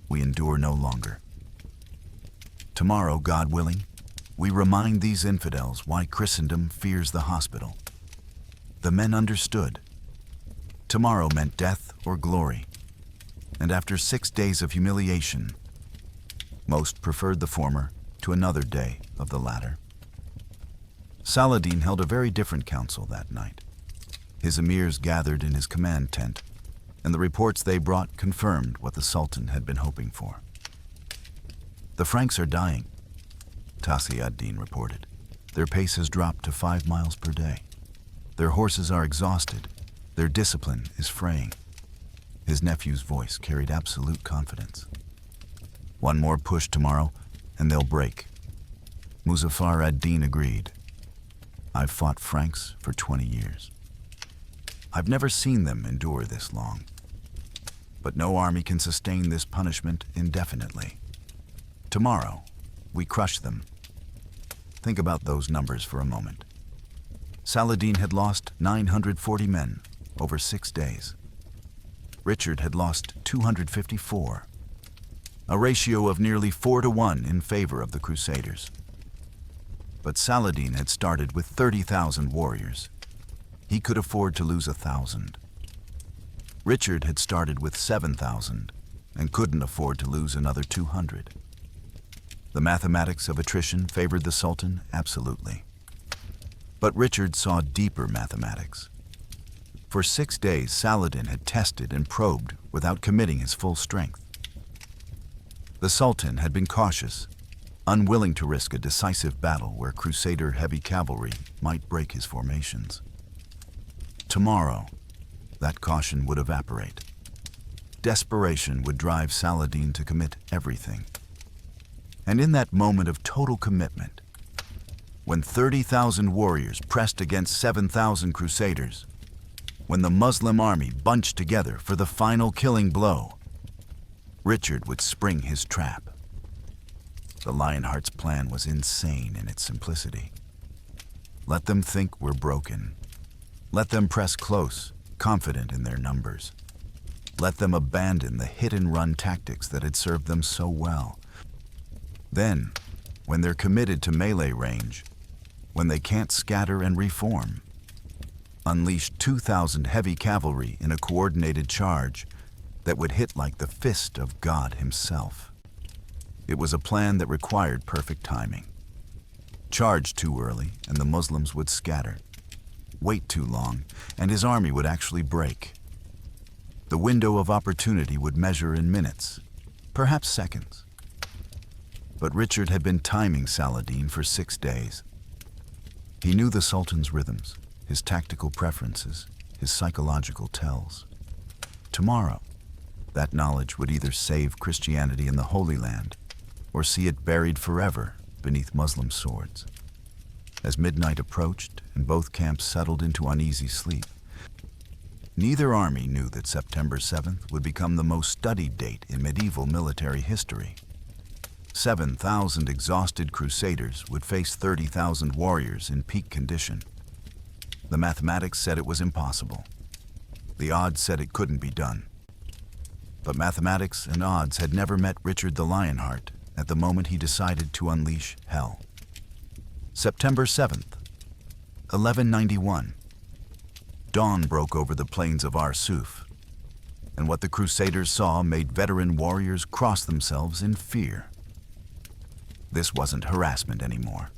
we endure no longer. Tomorrow, God willing, we remind these infidels why Christendom fears the hospital. The men understood. Tomorrow meant death or glory, and after 6 days of humiliation, most preferred the former to another day of the latter. Saladin held a very different council that night. His emirs gathered in his command tent, and the reports they brought confirmed what the Sultan had been hoping for. The Franks are dying, Tasi ad-Din reported. Their pace has dropped to 5 miles per day. Their horses are exhausted. Their discipline is fraying. His nephew's voice carried absolute confidence. One more push tomorrow, and they'll break. Muzaffar ad-Din agreed. I've fought Franks for 20 years. I've never seen them endure this long. But no army can sustain this punishment indefinitely. Tomorrow, we crush them. Think about those numbers for a moment. Saladin had lost 940 men over 6 days. Richard had lost 254, a ratio of nearly 4-to-1 in favor of the Crusaders. But Saladin had started with 30,000 warriors. He could afford to lose 1,000. Richard had started with 7,000 and couldn't afford to lose another 200. The mathematics of attrition favored the Sultan absolutely. But Richard saw deeper mathematics. For 6 days, Saladin had tested and probed without committing his full strength. The Sultan had been cautious, unwilling to risk a decisive battle where Crusader heavy cavalry might break his formations. Tomorrow, that caution would evaporate. Desperation would drive Saladin to commit everything. And in that moment of total commitment, when 30,000 warriors pressed against 7,000 Crusaders, when the Muslim army bunched together for the final killing blow, Richard would spring his trap. The Lionheart's plan was insane in its simplicity. Let them think we're broken. Let them press close, confident in their numbers. Let them abandon the hit-and-run tactics that had served them so well. Then, when they're committed to melee range, when they can't scatter and reform, unleash 2,000 heavy cavalry in a coordinated charge that would hit like the fist of God himself. It was a plan that required perfect timing. Charge too early, and the Muslims would scatter. Wait too long, and his army would actually break. The window of opportunity would measure in minutes, perhaps seconds. But Richard had been timing Saladin for 6 days. He knew the Sultan's rhythms, his tactical preferences, his psychological tells. Tomorrow, that knowledge would either save Christianity in the Holy Land or see it buried forever beneath Muslim swords. As midnight approached and both camps settled into uneasy sleep, neither army knew that September 7th would become the most studied date in medieval military history. 7,000 exhausted crusaders would face 30,000 warriors in peak condition. The mathematics said it was impossible. The odds said it couldn't be done. But mathematics and odds had never met Richard the Lionheart at the moment he decided to unleash hell. September 7th, 1191. Dawn broke over the plains of Arsuf, and what the Crusaders saw made veteran warriors cross themselves in fear. This wasn't harassment anymore.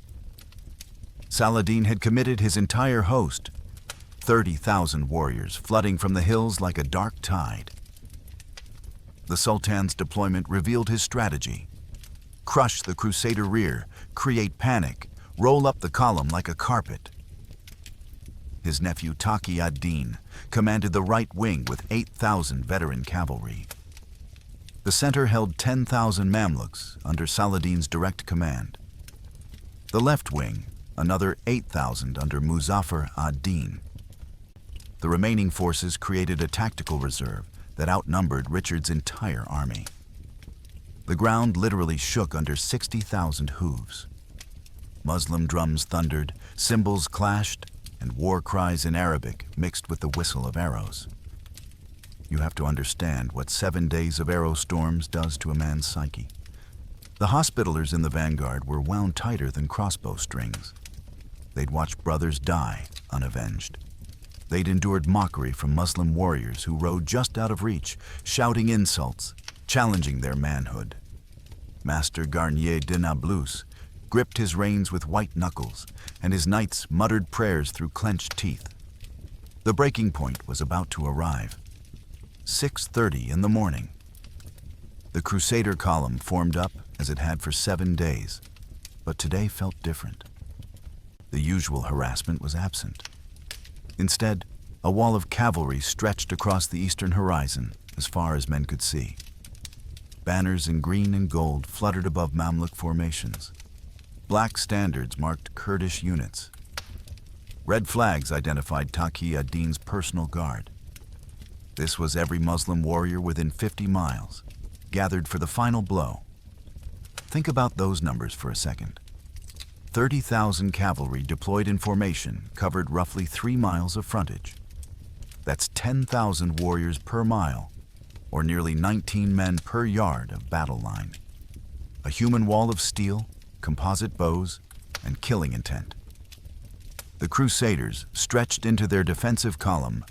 Saladin had committed his entire host, 30,000 warriors flooding from the hills like a dark tide. The Sultan's deployment revealed his strategy: crush the Crusader rear, create panic, roll up the column like a carpet. His nephew Taqi ad-Din commanded the right wing with 8,000 veteran cavalry. The center held 10,000 Mamluks under Saladin's direct command. The left wing, another 8,000 under Muzaffar ad-Din. The remaining forces created a tactical reserve that outnumbered Richard's entire army. The ground literally shook under 60,000 hooves. Muslim drums thundered, cymbals clashed, and war cries in Arabic mixed with the whistle of arrows. You have to understand what 7 days of arrow storms does to a man's psyche. The Hospitallers in the vanguard were wound tighter than crossbow strings. They'd watched brothers die unavenged. They'd endured mockery from Muslim warriors who rode just out of reach, shouting insults, challenging their manhood. Master Garnier de Nablus gripped his reins with white knuckles, and his knights muttered prayers through clenched teeth. The breaking point was about to arrive. 6:30 in the morning. The Crusader column formed up as it had for 7 days, but today felt different. The usual harassment was absent. Instead, a wall of cavalry stretched across the eastern horizon as far as men could see. Banners in green and gold fluttered above Mamluk formations. Black standards marked Kurdish units. Red flags identified Taqi ad-Din's personal guard. This was every Muslim warrior within 50 miles, gathered for the final blow. Think about those numbers for a second. 30,000 cavalry deployed in formation covered roughly 3 miles of frontage. That's 10,000 warriors per mile, or nearly 19 men per yard of battle line. A human wall of steel, composite bows, and killing intent. The Crusaders, stretched into their defensive column,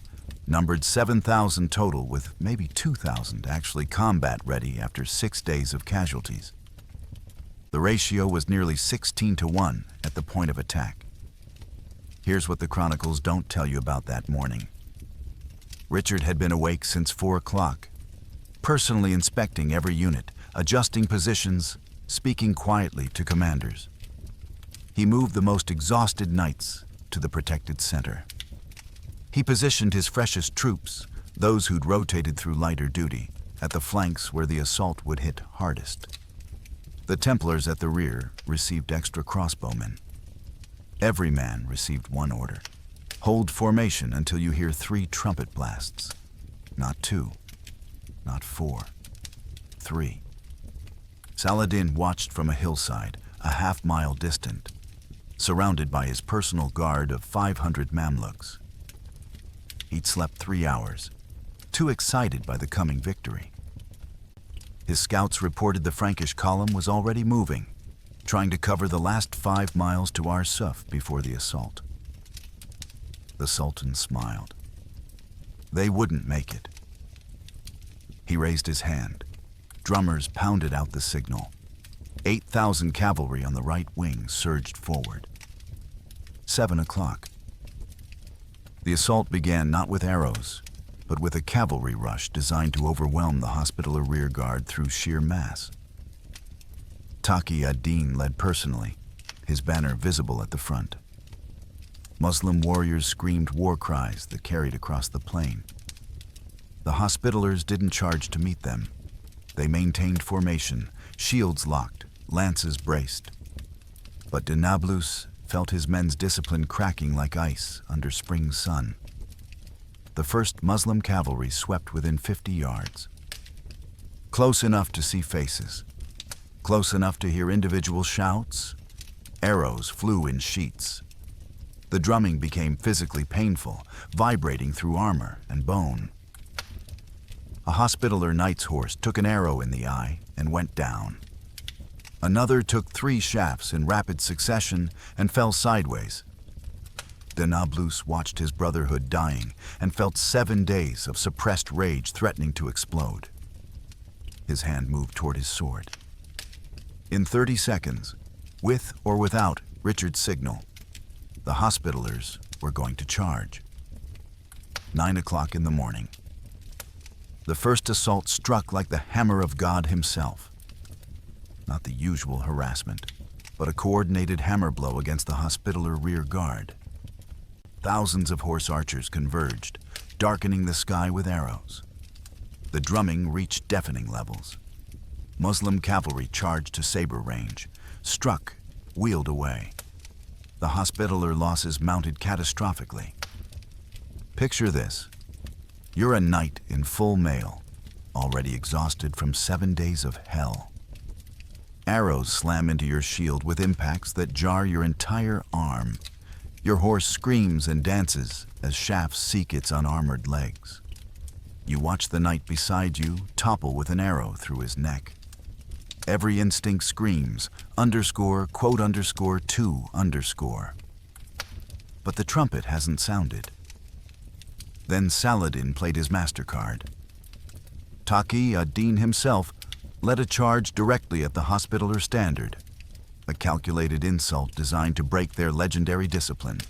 numbered 7,000 total, with maybe 2,000 actually combat-ready after 6 days of casualties. The ratio was nearly 16-1 at the point of attack. Here's what the chronicles don't tell you about that morning. Richard had been awake since 4 o'clock, personally inspecting every unit, adjusting positions, speaking quietly to commanders. He moved the most exhausted knights to the protected center. He positioned his freshest troops, those who'd rotated through lighter duty, at the flanks where the assault would hit hardest. The Templars at the rear received extra crossbowmen. Every man received one order: hold formation until you hear 3 trumpet blasts. Not 2, not 4, 3. Saladin watched from a hillside, a half-mile distant, surrounded by his personal guard of 500 Mamluks. he'd slept 3 hours, too excited by the coming victory. His scouts reported the Frankish column was already moving, trying to cover the last 5 miles to Arsuf before the assault. The Sultan smiled. They wouldn't make it. He raised his hand. Drummers pounded out the signal. 8,000 cavalry on the right wing surged forward. 7 o'clock. The assault began not with arrows, but with a cavalry rush designed to overwhelm the Hospitaller rear guard through sheer mass. Taqi ad-Din led personally, his banner visible at the front. Muslim warriors screamed war cries that carried across the plain. The Hospitallers didn't charge to meet them. They maintained formation, shields locked, lances braced. But de Nablus felt his men's discipline cracking like ice under spring sun. The first Muslim cavalry swept within 50 yards. Close enough to see faces. Close enough to hear individual shouts. Arrows flew in sheets. The drumming became physically painful, vibrating through armor and bone. A Hospitaller knight's horse took an arrow in the eye and went down. Another took 3 shafts in rapid succession and fell sideways. De Nablus watched his brotherhood dying and felt 7 days of suppressed rage threatening to explode. His hand moved toward his sword. In 30 seconds, with or without Richard's signal, the Hospitallers were going to charge. 9 o'clock in the morning. The first assault struck like the hammer of God himself. Not the usual harassment, but a coordinated hammer blow against the Hospitaller rear guard. Thousands of horse archers converged, darkening the sky with arrows. The drumming reached deafening levels. Muslim cavalry charged to saber range, struck, wheeled away. The Hospitaller losses mounted catastrophically. Picture this. You're a knight in full mail, already exhausted from 7 days of hell. Arrows slam into your shield with impacts that jar your entire arm. Your horse screams and dances as shafts seek its unarmored legs. You watch the knight beside you topple with an arrow through his neck. Every instinct screams, underscore, quote underscore, to underscore. But the trumpet hasn't sounded. Then Saladin played his MasterCard. Taqi ad-Din himself led a charge directly at the Hospitaller standard, a calculated insult designed to break their legendary discipline.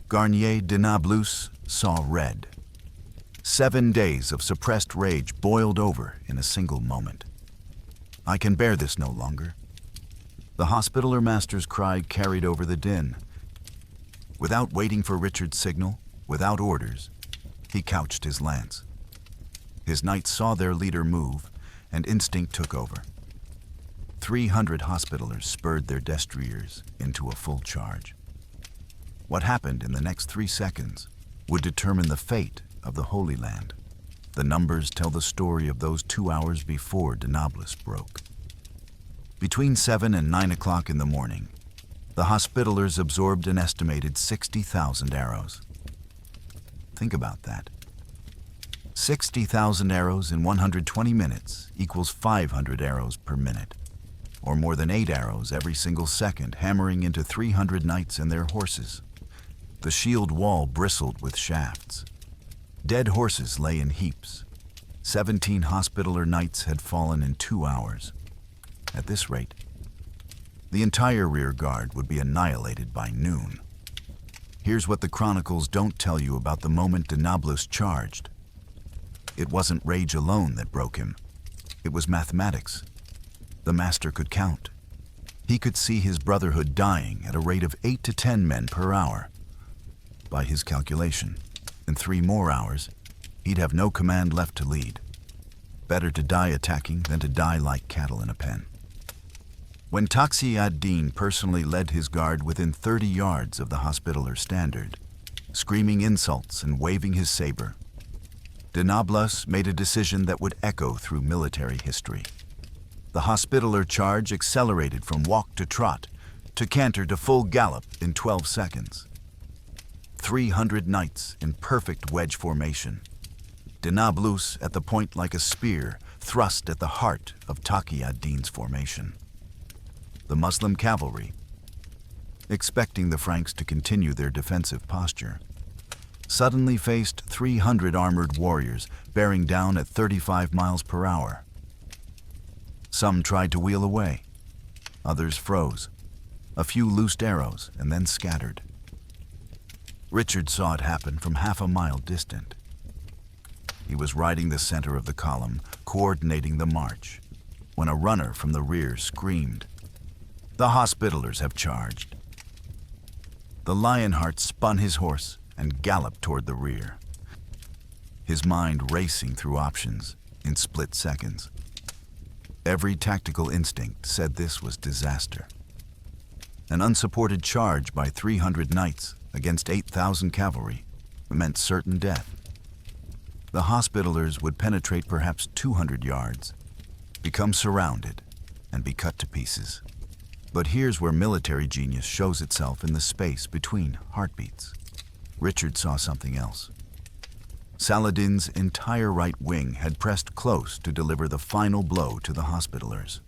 Garnier de Nablus saw red. 7 days of suppressed rage boiled over in a single moment. I can bear this no longer. The Hospitaller master's cry carried over the din. Without waiting for Richard's signal, without orders, he couched his lance. His knights saw their leader move, and instinct took over. 300 Hospitallers spurred their destriers into a full charge. What happened in the next 3 seconds would determine the fate of the Holy Land. The numbers tell the story of those 2 hours before de Nablus broke. Between 7 and 9 o'clock in the morning, the Hospitallers absorbed an estimated 60,000 arrows. Think about that. 60,000 arrows in 120 minutes equals 500 arrows per minute, or more than 8 arrows every single second, hammering into 300 knights and their horses. The shield wall bristled with shafts. Dead horses lay in heaps. 17 Hospitaller knights had fallen in 2 hours. At this rate, the entire rear guard would be annihilated by noon. Here's what the chronicles don't tell you about the moment de Nablus charged. It wasn't rage alone that broke him. It was mathematics. The master could count. He could see his brotherhood dying at a rate of 8 to 10 men per hour. By his calculation, in 3 more hours, he'd have no command left to lead. Better to die attacking than to die like cattle in a pen. When Taqi ad-Din personally led his guard within 30 yards of the Hospitaller standard, screaming insults and waving his saber, de Nablus made a decision that would echo through military history. The Hospitaller charge accelerated from walk to trot, to canter to full gallop in 12 seconds. 300 knights in perfect wedge formation. Denablus at the point like a spear, thrust at the heart of Taqi ad-Din's formation. The Muslim cavalry, expecting the Franks to continue their defensive posture, suddenly faced 300 armored warriors bearing down at 35 miles per hour. Some tried to wheel away, others froze. A few loosed arrows and then scattered. Richard saw it happen from half a mile distant. He was riding the center of the column, coordinating the march, when a runner from the rear screamed, "The Hospitallers have charged." The Lionheart spun his horse and galloped toward the rear, his mind racing through options in split seconds. Every tactical instinct said this was disaster. An unsupported charge by 300 knights against 8,000 cavalry meant certain death. The Hospitallers would penetrate perhaps 200 yards, become surrounded, and be cut to pieces. But here's where military genius shows itself in the space between heartbeats. Richard saw something else. Saladin's entire right wing had pressed close to deliver the final blow to the Hospitallers.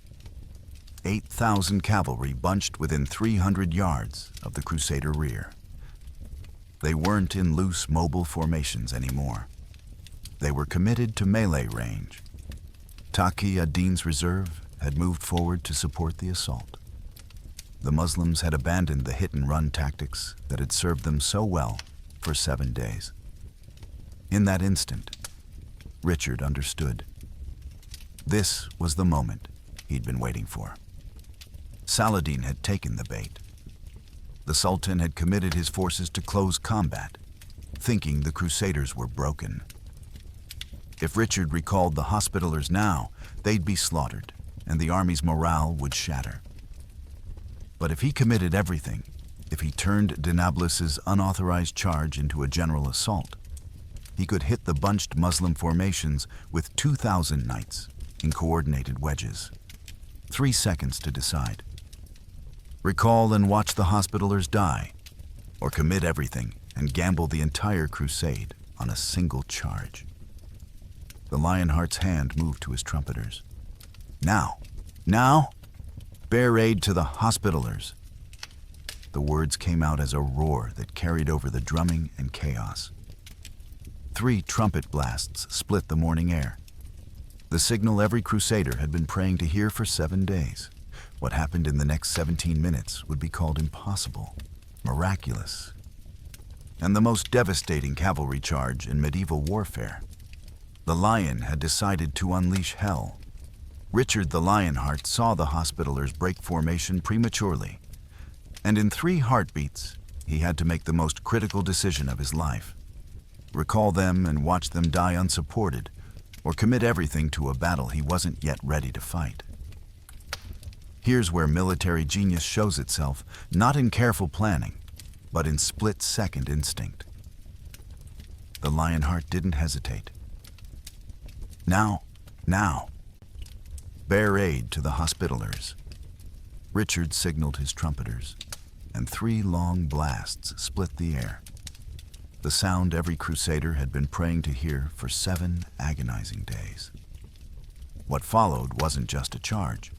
8,000 cavalry bunched within 300 yards of the Crusader rear. They weren't in loose, mobile formations anymore. They were committed to melee range. Taqi ad-Din's reserve had moved forward to support the assault. The Muslims had abandoned the hit-and-run tactics that had served them so well for 7 days. In that instant, Richard understood. This was the moment he'd been waiting for. Saladin had taken the bait. The Sultan had committed his forces to close combat, thinking the Crusaders were broken. If Richard recalled the Hospitallers now, they'd be slaughtered, and the army's morale would shatter. But if he committed everything, if he turned Denablus's unauthorized charge into a general assault, he could hit the bunched Muslim formations with 2,000 knights in coordinated wedges. 3 seconds to decide. Recall and watch the Hospitallers die, or commit everything and gamble the entire crusade on a single charge. The Lionheart's hand moved to his trumpeters. Now! Now! Bear aid to the Hospitallers! The words came out as a roar that carried over the drumming and chaos. 3 trumpet blasts split the morning air. The signal every crusader had been praying to hear for 7 days. What happened in the next 17 minutes would be called impossible, miraculous, and the most devastating cavalry charge in medieval warfare. The Lion had decided to unleash hell. Richard the Lionheart saw the Hospitallers break formation prematurely, and in 3 heartbeats, he had to make the most critical decision of his life. Recall them and watch them die unsupported, or commit everything to a battle he wasn't yet ready to fight. Here's where military genius shows itself, not in careful planning, but in split-second instinct. The Lionheart didn't hesitate. Now, now! Bear aid to the Hospitallers. Richard signaled his trumpeters, and 3 long blasts split the air. The sound every crusader had been praying to hear for 7 agonizing days. What followed wasn't just a charge.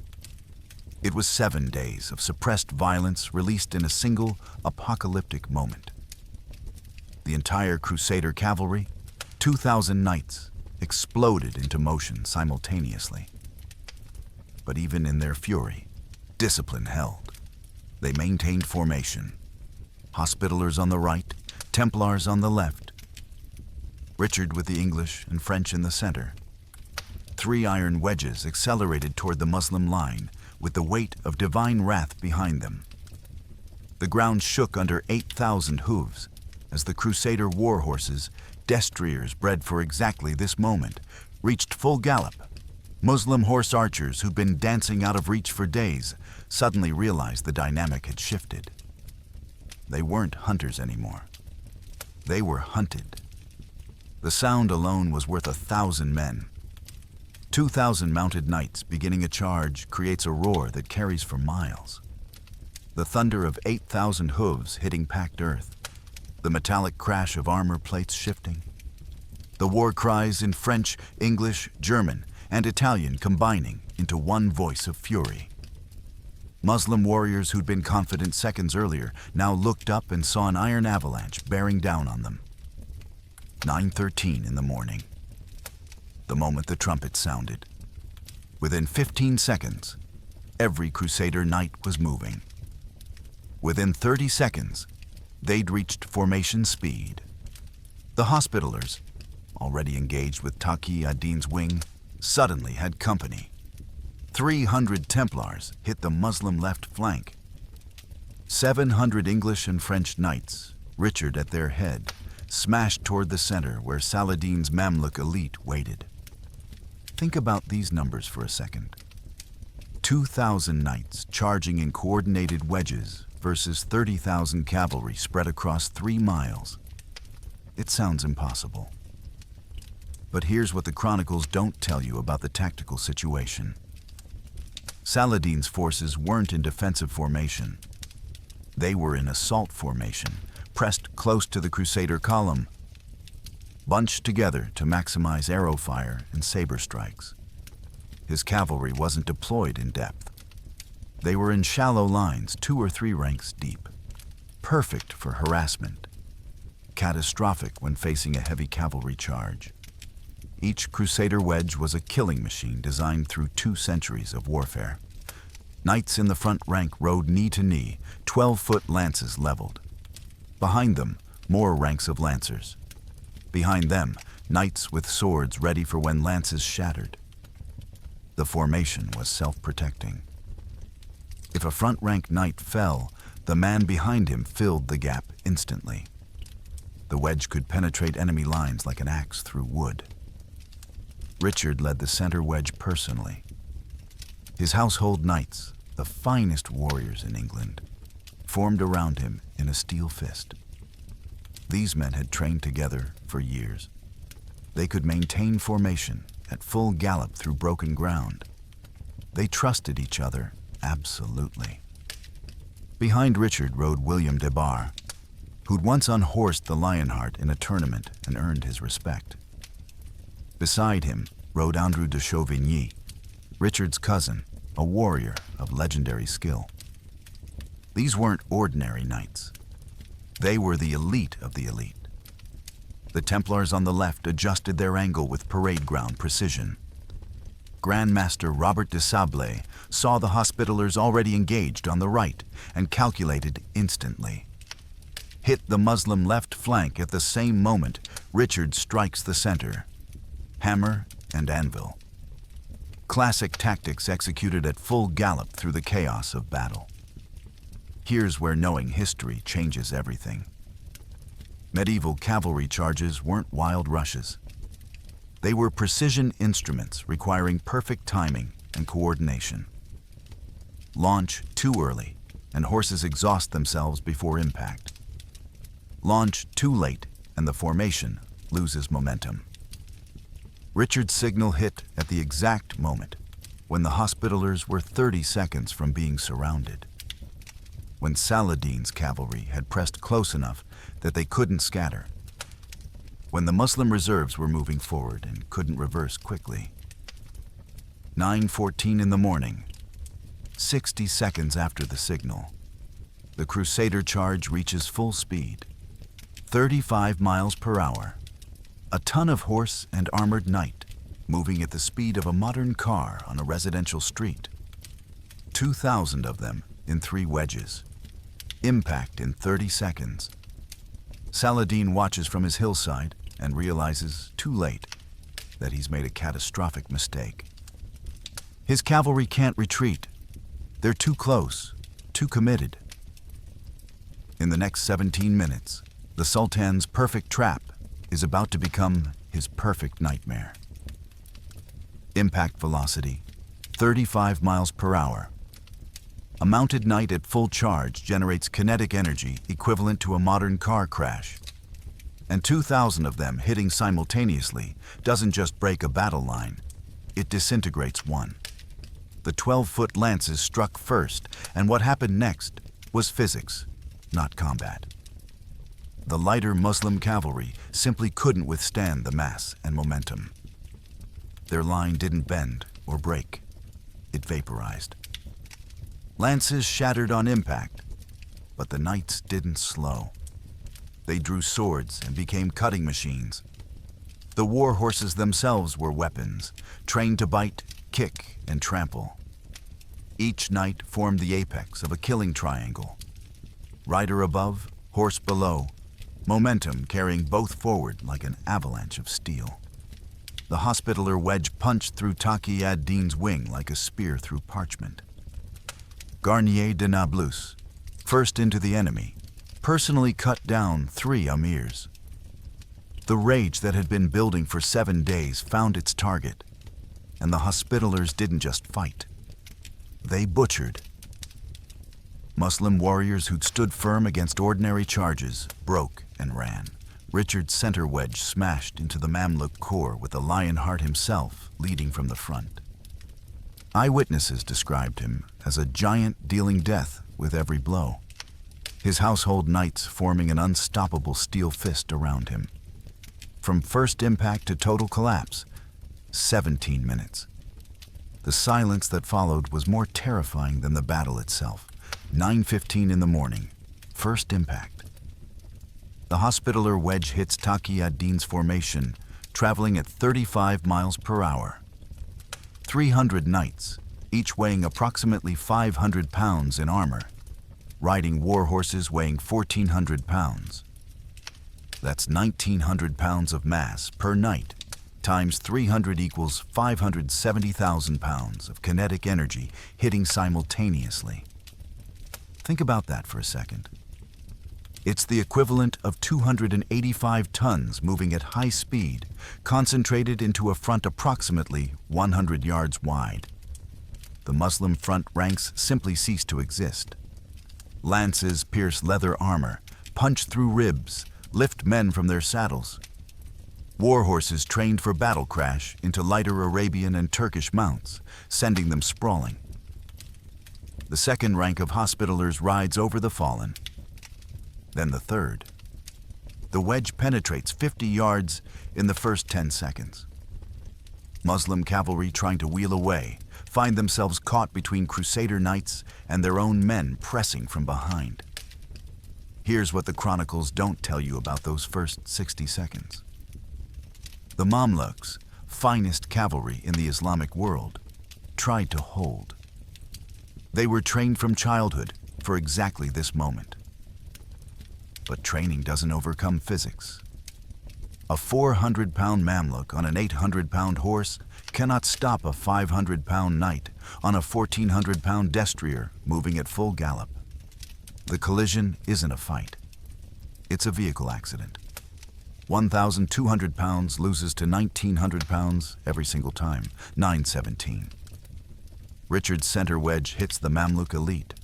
It was 7 days of suppressed violence released in a single apocalyptic moment. The entire Crusader cavalry, 2,000 knights, exploded into motion simultaneously. But even in their fury, discipline held. They maintained formation. Hospitallers on the right, Templars on the left. Richard with the English and French in the center. 3 iron wedges accelerated toward the Muslim line with the weight of divine wrath behind them. The ground shook under 8,000 hooves as the Crusader war horses, destriers bred for exactly this moment, reached full gallop. Muslim horse archers who'd been dancing out of reach for days suddenly realized the dynamic had shifted. They weren't hunters anymore. They were hunted. The sound alone was worth 1,000 men. 2,000 mounted knights beginning a charge creates a roar that carries for miles. The thunder of 8,000 hooves hitting packed earth. the metallic crash of armor plates shifting. The war cries in French, English, German, and Italian combining into one voice of fury. Muslim warriors who'd been confident seconds earlier now looked up and saw an iron avalanche bearing down on them. 9:13 in the morning. The moment the trumpet sounded. Within 15 seconds, every Crusader knight was moving. Within 30 seconds, they'd reached formation speed. The Hospitallers, already engaged with Taqi ad-Din's wing, suddenly had company. 300 Templars hit the Muslim left flank. 700 English and French knights, Richard at their head, smashed toward the center where Saladin's Mamluk elite waited. Think about these numbers for a second. 2,000 knights charging in coordinated wedges versus 30,000 cavalry spread across 3 miles. It sounds impossible. But here's what the chronicles don't tell you about the tactical situation. Saladin's forces weren't in defensive formation. They were in assault formation, pressed close to the Crusader column, bunched together to maximize arrow fire and saber strikes. His cavalry wasn't deployed in depth. They were in shallow lines, 2 or 3 ranks deep, perfect for harassment, catastrophic when facing a heavy cavalry charge. Each Crusader wedge was a killing machine designed through 2 centuries of warfare. Knights in the front rank rode knee to knee, 12-foot lances leveled. Behind them, more ranks of lancers. Behind them, knights with swords ready for when lances shattered. The formation was self-protecting. If a front-rank knight fell, the man behind him filled the gap instantly. The wedge could penetrate enemy lines like an axe through wood. Richard led the center wedge personally. His household knights, the finest warriors in England, formed around him in a steel fist. These men had trained together for years. They could maintain formation at full gallop through broken ground. They trusted each other absolutely. Behind Richard rode William de Bar, who'd once unhorsed the Lionheart in a tournament and earned his respect. Beside him rode Andrew de Chauvigny, Richard's cousin, a warrior of legendary skill. These weren't ordinary knights. They were the elite of the elite. The Templars on the left adjusted their angle with parade ground precision. Grand Master Robert de Sablé saw the Hospitallers already engaged on the right and calculated instantly. Hit the Muslim left flank at the same moment Richard strikes the center. Hammer and anvil. Classic tactics executed at full gallop through the chaos of battle. Here's where knowing history changes everything. Medieval cavalry charges weren't wild rushes. They were precision instruments requiring perfect timing and coordination. Launch too early, and horses exhaust themselves before impact. Launch too late, and the formation loses momentum. Richard's signal hit at the exact moment when the Hospitallers were 30 seconds from being surrounded. When Saladin's cavalry had pressed close enough that they couldn't scatter. When the Muslim reserves were moving forward and couldn't reverse quickly. 9:14 in the morning, 60 seconds after the signal, the Crusader charge reaches full speed, 35 miles per hour. A ton of horse and armored knight, moving at the speed of a modern car on a residential street. 2,000 of them in 3 wedges. Impact in 30 seconds. Saladin watches from his hillside and realizes, too late, that he's made a catastrophic mistake. His cavalry can't retreat. They're too close, too committed. In the next 17 minutes, the Sultan's perfect trap is about to become his perfect nightmare. Impact velocity, 35 miles per hour. A mounted knight at full charge generates kinetic energy equivalent to a modern car crash. And 2,000 of them hitting simultaneously doesn't just break a battle line, it disintegrates one. The 12-foot lances struck first, and what happened next was physics, not combat. The lighter Muslim cavalry simply couldn't withstand the mass and momentum. Their line didn't bend or break. It vaporized. Lances shattered on impact, but the knights didn't slow. They drew swords and became cutting machines. The war horses themselves were weapons, trained to bite, kick, and trample. Each knight formed the apex of a killing triangle. Rider above, horse below, momentum carrying both forward like an avalanche of steel. The Hospitaller wedge punched through Taqi ad-Din's wing like a spear through parchment. Garnier de Nablus, first into the enemy, personally cut down 3 emirs. The rage that had been building for 7 days found its target, and the Hospitallers didn't just fight. They butchered. Muslim warriors who'd stood firm against ordinary charges broke and ran. Richard's center wedge smashed into the Mamluk core with the Lionheart himself leading from the front. Eyewitnesses described him as a giant dealing death with every blow, his household knights forming an unstoppable steel fist around him. From first impact to total collapse, 17 minutes. The silence that followed was more terrifying than the battle itself. 9:15 in the morning, first impact. The Hospitaller wedge hits Taqi ad-Din's formation, traveling at 35 miles per hour. 300 knights, each weighing approximately 500 pounds in armor, riding war horses weighing 1,400 pounds. That's 1,900 pounds of mass per knight, times 300 equals 570,000 pounds of kinetic energy hitting simultaneously. Think about that for a second. It's the equivalent of 285 tons moving at high speed, concentrated into a front approximately 100 yards wide. The Muslim front ranks simply cease to exist. Lances pierce leather armor, punch through ribs, lift men from their saddles. War horses trained for battle crash into lighter Arabian and Turkish mounts, sending them sprawling. The second rank of Hospitallers rides over the fallen. Then the third. The wedge penetrates 50 yards in the first 10 seconds. Muslim cavalry trying to wheel away find themselves caught between Crusader knights and their own men pressing from behind. Here's what the chronicles don't tell you about those first 60 seconds. The Mamluks, finest cavalry in the Islamic world, tried to hold. They were trained from childhood for exactly this moment. But training doesn't overcome physics. A 400-pound Mamluk on an 800-pound horse cannot stop a 500-pound knight on a 1,400-pound destrier moving at full gallop. The collision isn't a fight. It's a vehicle accident. 1,200 pounds loses to 1,900 pounds every single time, 9:17. Richard's center wedge hits the Mamluk elite.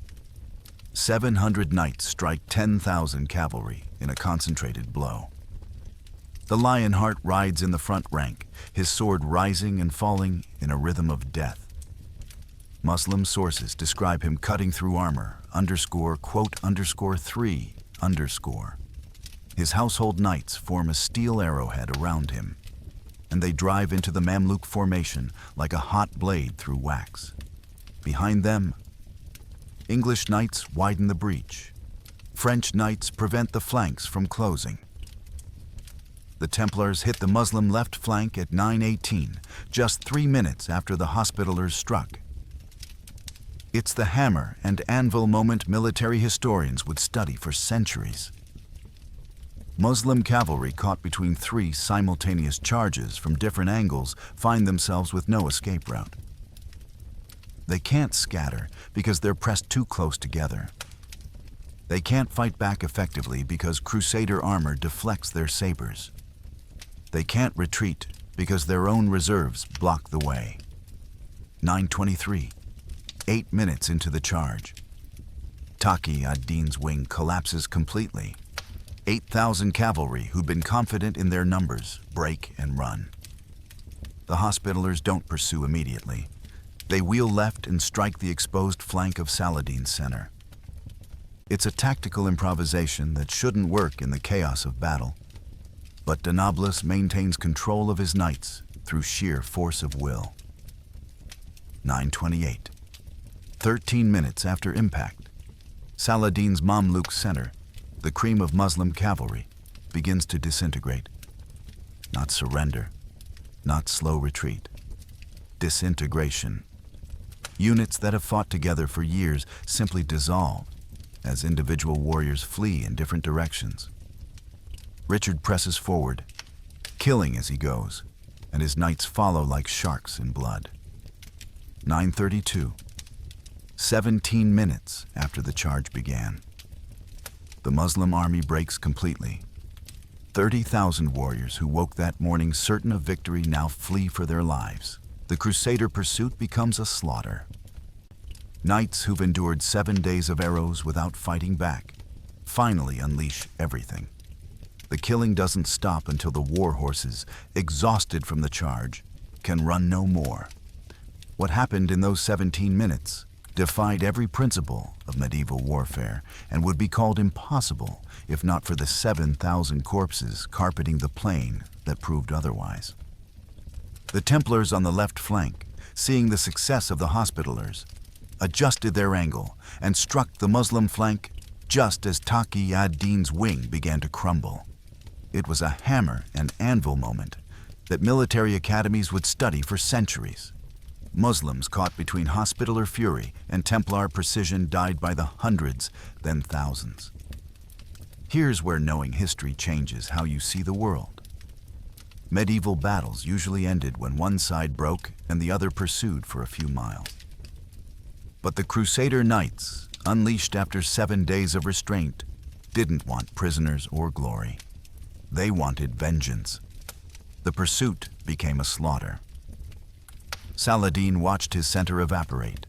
700 knights strike 10,000 cavalry in a concentrated blow. The Lionheart rides in the front rank, his sword rising and falling in a rhythm of death. Muslim sources describe him cutting through armor, _3_. His household knights form a steel arrowhead around him, and they drive into the Mamluk formation like a hot blade through wax. Behind them, English knights widen the breach. French knights prevent the flanks from closing. The Templars hit the Muslim left flank at 9:18, just 3 minutes after the Hospitallers struck. It's the hammer and anvil moment military historians would study for centuries. Muslim cavalry caught between 3 simultaneous charges from different angles find themselves with no escape route. They can't scatter because they're pressed too close together. They can't fight back effectively because Crusader armor deflects their sabers. They can't retreat because their own reserves block the way. 9:23, 8 minutes into the charge. Taqi ad-Din's wing collapses completely. 8,000 cavalry who'd been confident in their numbers break and run. The Hospitallers don't pursue immediately. They wheel left and strike the exposed flank of Saladin's center. It's a tactical improvisation that shouldn't work in the chaos of battle. But Danablus maintains control of his knights through sheer force of will. 9:28. 13 minutes after impact, Saladin's Mamluk center, the cream of Muslim cavalry, begins to disintegrate. Not surrender, not slow retreat. Disintegration. Units that have fought together for years simply dissolve as individual warriors flee in different directions. Richard presses forward, killing as he goes, and his knights follow like sharks in blood. 9:32. 17 minutes after the charge began. The Muslim army breaks completely. 30,000 warriors who woke that morning certain of victory now flee for their lives. The Crusader pursuit becomes a slaughter. Knights who've endured 7 days of arrows without fighting back finally unleash everything. The killing doesn't stop until the war horses, exhausted from the charge, can run no more. What happened in those 17 minutes defied every principle of medieval warfare and would be called impossible if not for the 7,000 corpses carpeting the plain that proved otherwise. The Templars on the left flank, seeing the success of the Hospitallers, adjusted their angle and struck the Muslim flank just as Taqi ad-Din's wing began to crumble. It was a hammer and anvil moment that military academies would study for centuries. Muslims caught between Hospitaller fury and Templar precision died by the hundreds, then thousands. Here's where knowing history changes how you see the world. Medieval battles usually ended when one side broke and the other pursued for a few miles. But the Crusader knights, unleashed after 7 days of restraint, didn't want prisoners or glory. They wanted vengeance. The pursuit became a slaughter. Saladin watched his center evaporate,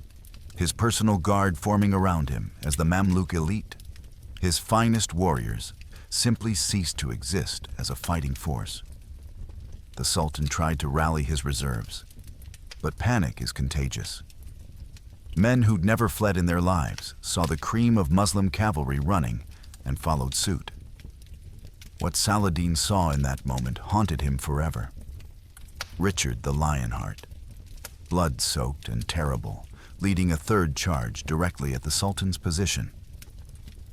his personal guard forming around him as the Mamluk elite, his finest warriors, simply ceased to exist as a fighting force. The Sultan tried to rally his reserves, but panic is contagious. Men who'd never fled in their lives saw the cream of Muslim cavalry running and followed suit. What Saladin saw in that moment haunted him forever. Richard the Lionheart, blood-soaked and terrible, leading a third charge directly at the Sultan's position.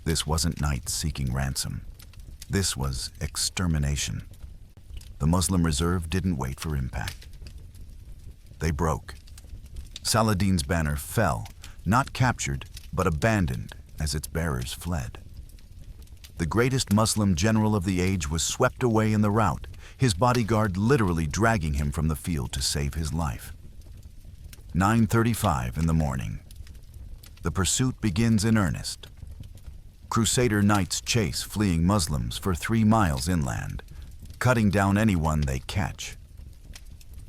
This wasn't knights seeking ransom. This was extermination. The Muslim reserve didn't wait for impact. They broke. Saladin's banner fell, not captured, but abandoned as its bearers fled. The greatest Muslim general of the age was swept away in the rout, his bodyguard literally dragging him from the field to save his life. 9:35 in the morning. The pursuit begins in earnest. Crusader knights chase fleeing Muslims for 3 miles inland, cutting down anyone they catch.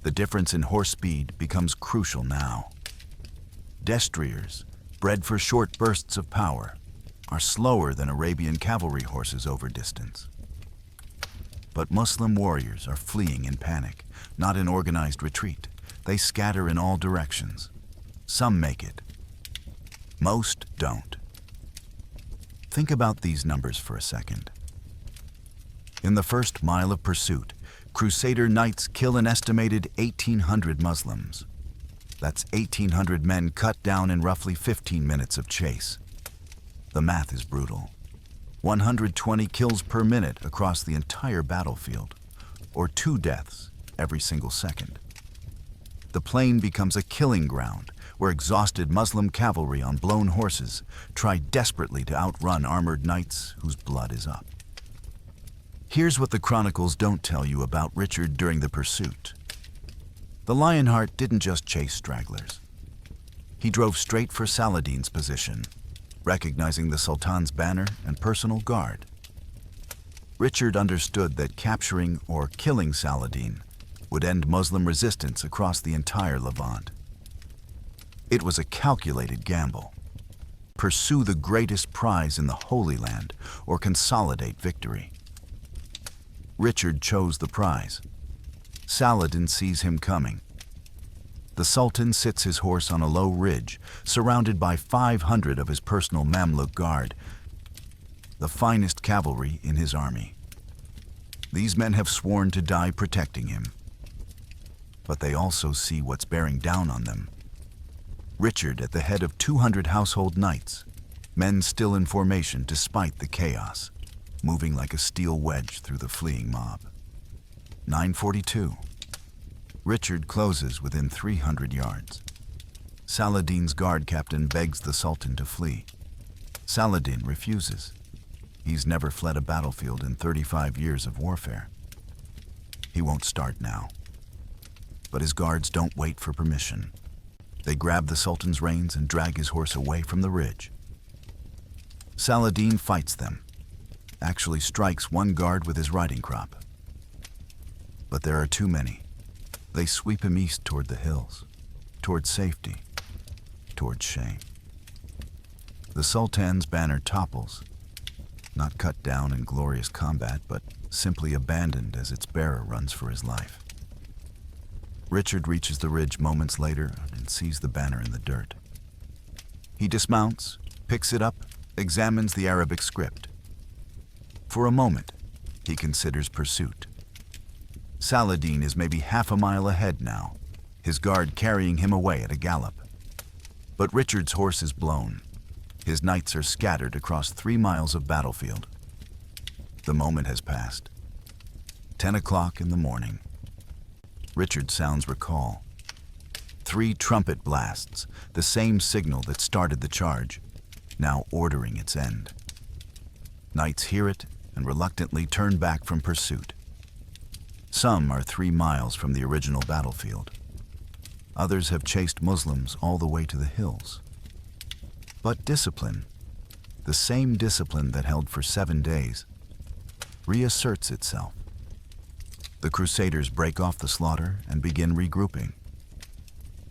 The difference in horse speed becomes crucial now. Destriers, bred for short bursts of power, are slower than Arabian cavalry horses over distance. But Muslim warriors are fleeing in panic, not in organized retreat. They scatter in all directions. Some make it. Most don't. Think about these numbers for a second. In the first mile of pursuit, Crusader knights kill an estimated 1,800 Muslims. That's 1,800 men cut down in roughly 15 minutes of chase. The math is brutal. 120 kills per minute across the entire battlefield, or 2 deaths every single second. The plain becomes a killing ground where exhausted Muslim cavalry on blown horses try desperately to outrun armored knights whose blood is up. Here's what the chronicles don't tell you about Richard during the pursuit. The Lionheart didn't just chase stragglers. He drove straight for Saladin's position, recognizing the Sultan's banner and personal guard. Richard understood that capturing or killing Saladin would end Muslim resistance across the entire Levant. It was a calculated gamble. Pursue the greatest prize in the Holy Land or consolidate victory. Richard chose the prize. Saladin sees him coming. The Sultan sits his horse on a low ridge, surrounded by 500 of his personal Mamluk guard, the finest cavalry in his army. These men have sworn to die protecting him. But they also see what's bearing down on them. Richard at the head of 200 household knights, men still in formation despite the chaos, moving like a steel wedge through the fleeing mob. 9:42. Richard closes within 300 yards. Saladin's guard captain begs the Sultan to flee. Saladin refuses. He's never fled a battlefield in 35 years of warfare. He won't start now. But his guards don't wait for permission. They grab the Sultan's reins and drag his horse away from the ridge. Saladin fights them, actually strikes one guard with his riding crop. But there are too many. They sweep him east toward the hills, toward safety, toward shame. The Sultan's banner topples, not cut down in glorious combat, but simply abandoned as its bearer runs for his life. Richard reaches the ridge moments later and sees the banner in the dirt. He dismounts, picks it up, examines the Arabic script. For a moment, he considers pursuit. Saladin is maybe half a mile ahead now, his guard carrying him away at a gallop. But Richard's horse is blown. His knights are scattered across 3 miles of battlefield. The moment has passed. 10 o'clock in the morning. Richard sounds recall. 3 trumpet blasts, the same signal that started the charge, now ordering its end. Knights hear it and reluctantly turn back from pursuit. Some are 3 miles from the original battlefield. Others have chased Muslims all the way to the hills. But discipline, the same discipline that held for 7 days, reasserts itself. The Crusaders break off the slaughter and begin regrouping.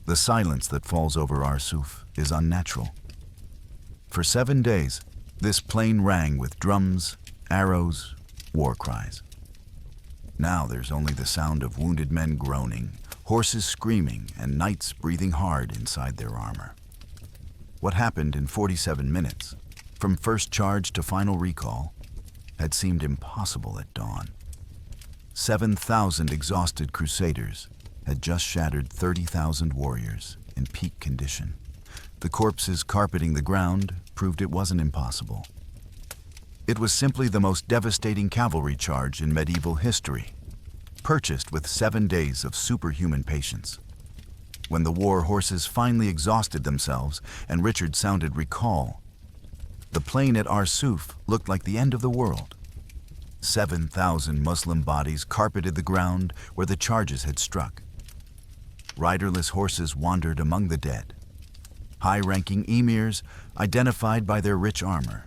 The silence that falls over Arsuf is unnatural. For 7 days, this plain rang with drums, arrows, war cries. Now there's only the sound of wounded men groaning, horses screaming, and knights breathing hard inside their armor. What happened in 47 minutes, from first charge to final recall, had seemed impossible at dawn. 7,000 exhausted Crusaders had just shattered 30,000 warriors in peak condition. The corpses carpeting the ground proved it wasn't impossible. It was simply the most devastating cavalry charge in medieval history, purchased with 7 days of superhuman patience. When the war horses finally exhausted themselves and Richard sounded recall, the plain at Arsuf looked like the end of the world. 7,000 Muslim bodies carpeted the ground where the charges had struck. Riderless horses wandered among the dead. High-ranking emirs, identified by their rich armor,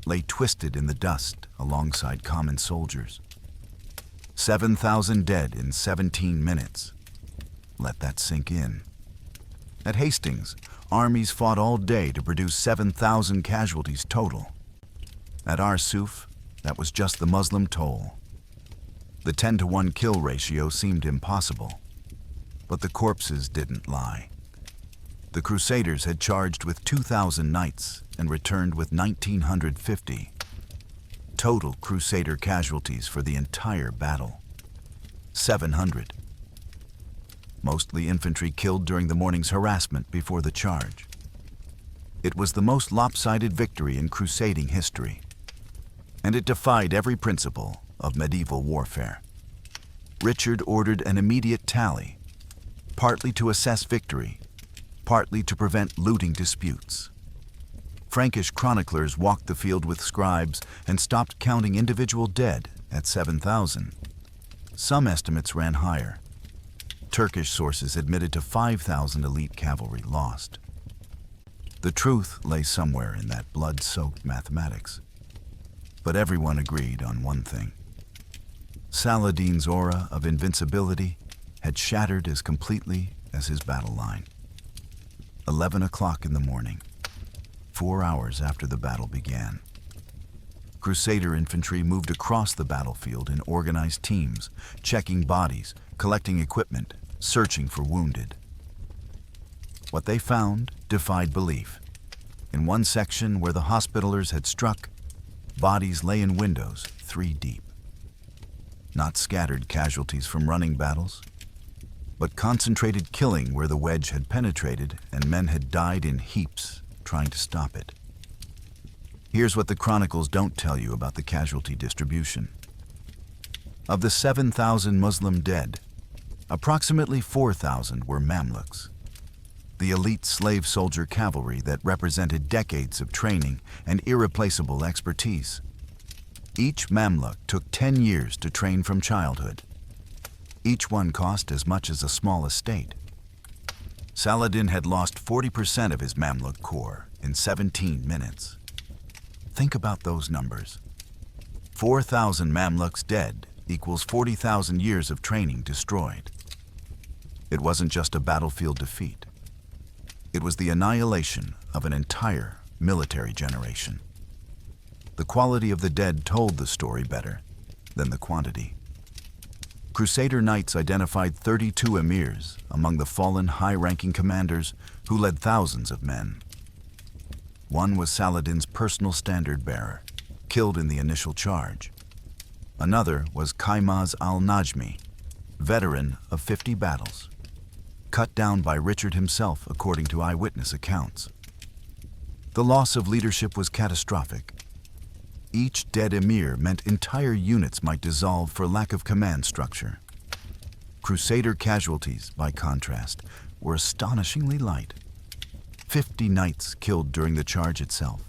lay twisted in the dust alongside common soldiers. 7,000 dead in 17 minutes. Let that sink in. At Hastings, armies fought all day to produce 7,000 casualties total. At Arsuf, that was just the Muslim toll. The 10-to-1 kill ratio seemed impossible, but the corpses didn't lie. The Crusaders had charged with 2,000 knights and returned with 1,950. Total Crusader casualties for the entire battle, 700. Mostly infantry killed during the morning's harassment before the charge. It was the most lopsided victory in crusading history, and it defied every principle of medieval warfare. Richard ordered an immediate tally, partly to assess victory, partly to prevent looting disputes. Frankish chroniclers walked the field with scribes and stopped counting individual dead at 7,000. Some estimates ran higher. Turkish sources admitted to 5,000 elite cavalry lost. The truth lay somewhere in that blood-soaked mathematics. But everyone agreed on one thing. Saladin's aura of invincibility had shattered as completely as his battle line. 11 o'clock in the morning, 4 hours after the battle began. Crusader infantry moved across the battlefield in organized teams, checking bodies, collecting equipment, searching for wounded. What they found defied belief. In one section where the Hospitallers had struck, Bodies lay in windows 3 deep. Not scattered casualties from running battles, but concentrated killing where the wedge had penetrated and men had died in heaps trying to stop it. Here's what the chronicles don't tell you about the casualty distribution. Of the 7,000 Muslim dead, approximately 4,000 were Mamluks, the elite slave soldier cavalry that represented decades of training and irreplaceable expertise. Each Mamluk took 10 years to train from childhood. Each one cost as much as a small estate. Saladin had lost 40% of his Mamluk corps in 17 minutes. Think about those numbers. 4,000 Mamluks dead equals 40,000 years of training destroyed. It wasn't just a battlefield defeat. It was the annihilation of an entire military generation. The quality of the dead told the story better than the quantity. Crusader knights identified 32 emirs among the fallen high-ranking commanders who led thousands of men. One was Saladin's personal standard-bearer, killed in the initial charge. Another was Qaimaz al-Najmi, veteran of 50 battles, cut down by Richard himself according to eyewitness accounts. The loss of leadership was catastrophic. Each dead emir meant entire units might dissolve for lack of command structure. Crusader casualties, by contrast, were astonishingly light. 50 knights killed during the charge itself.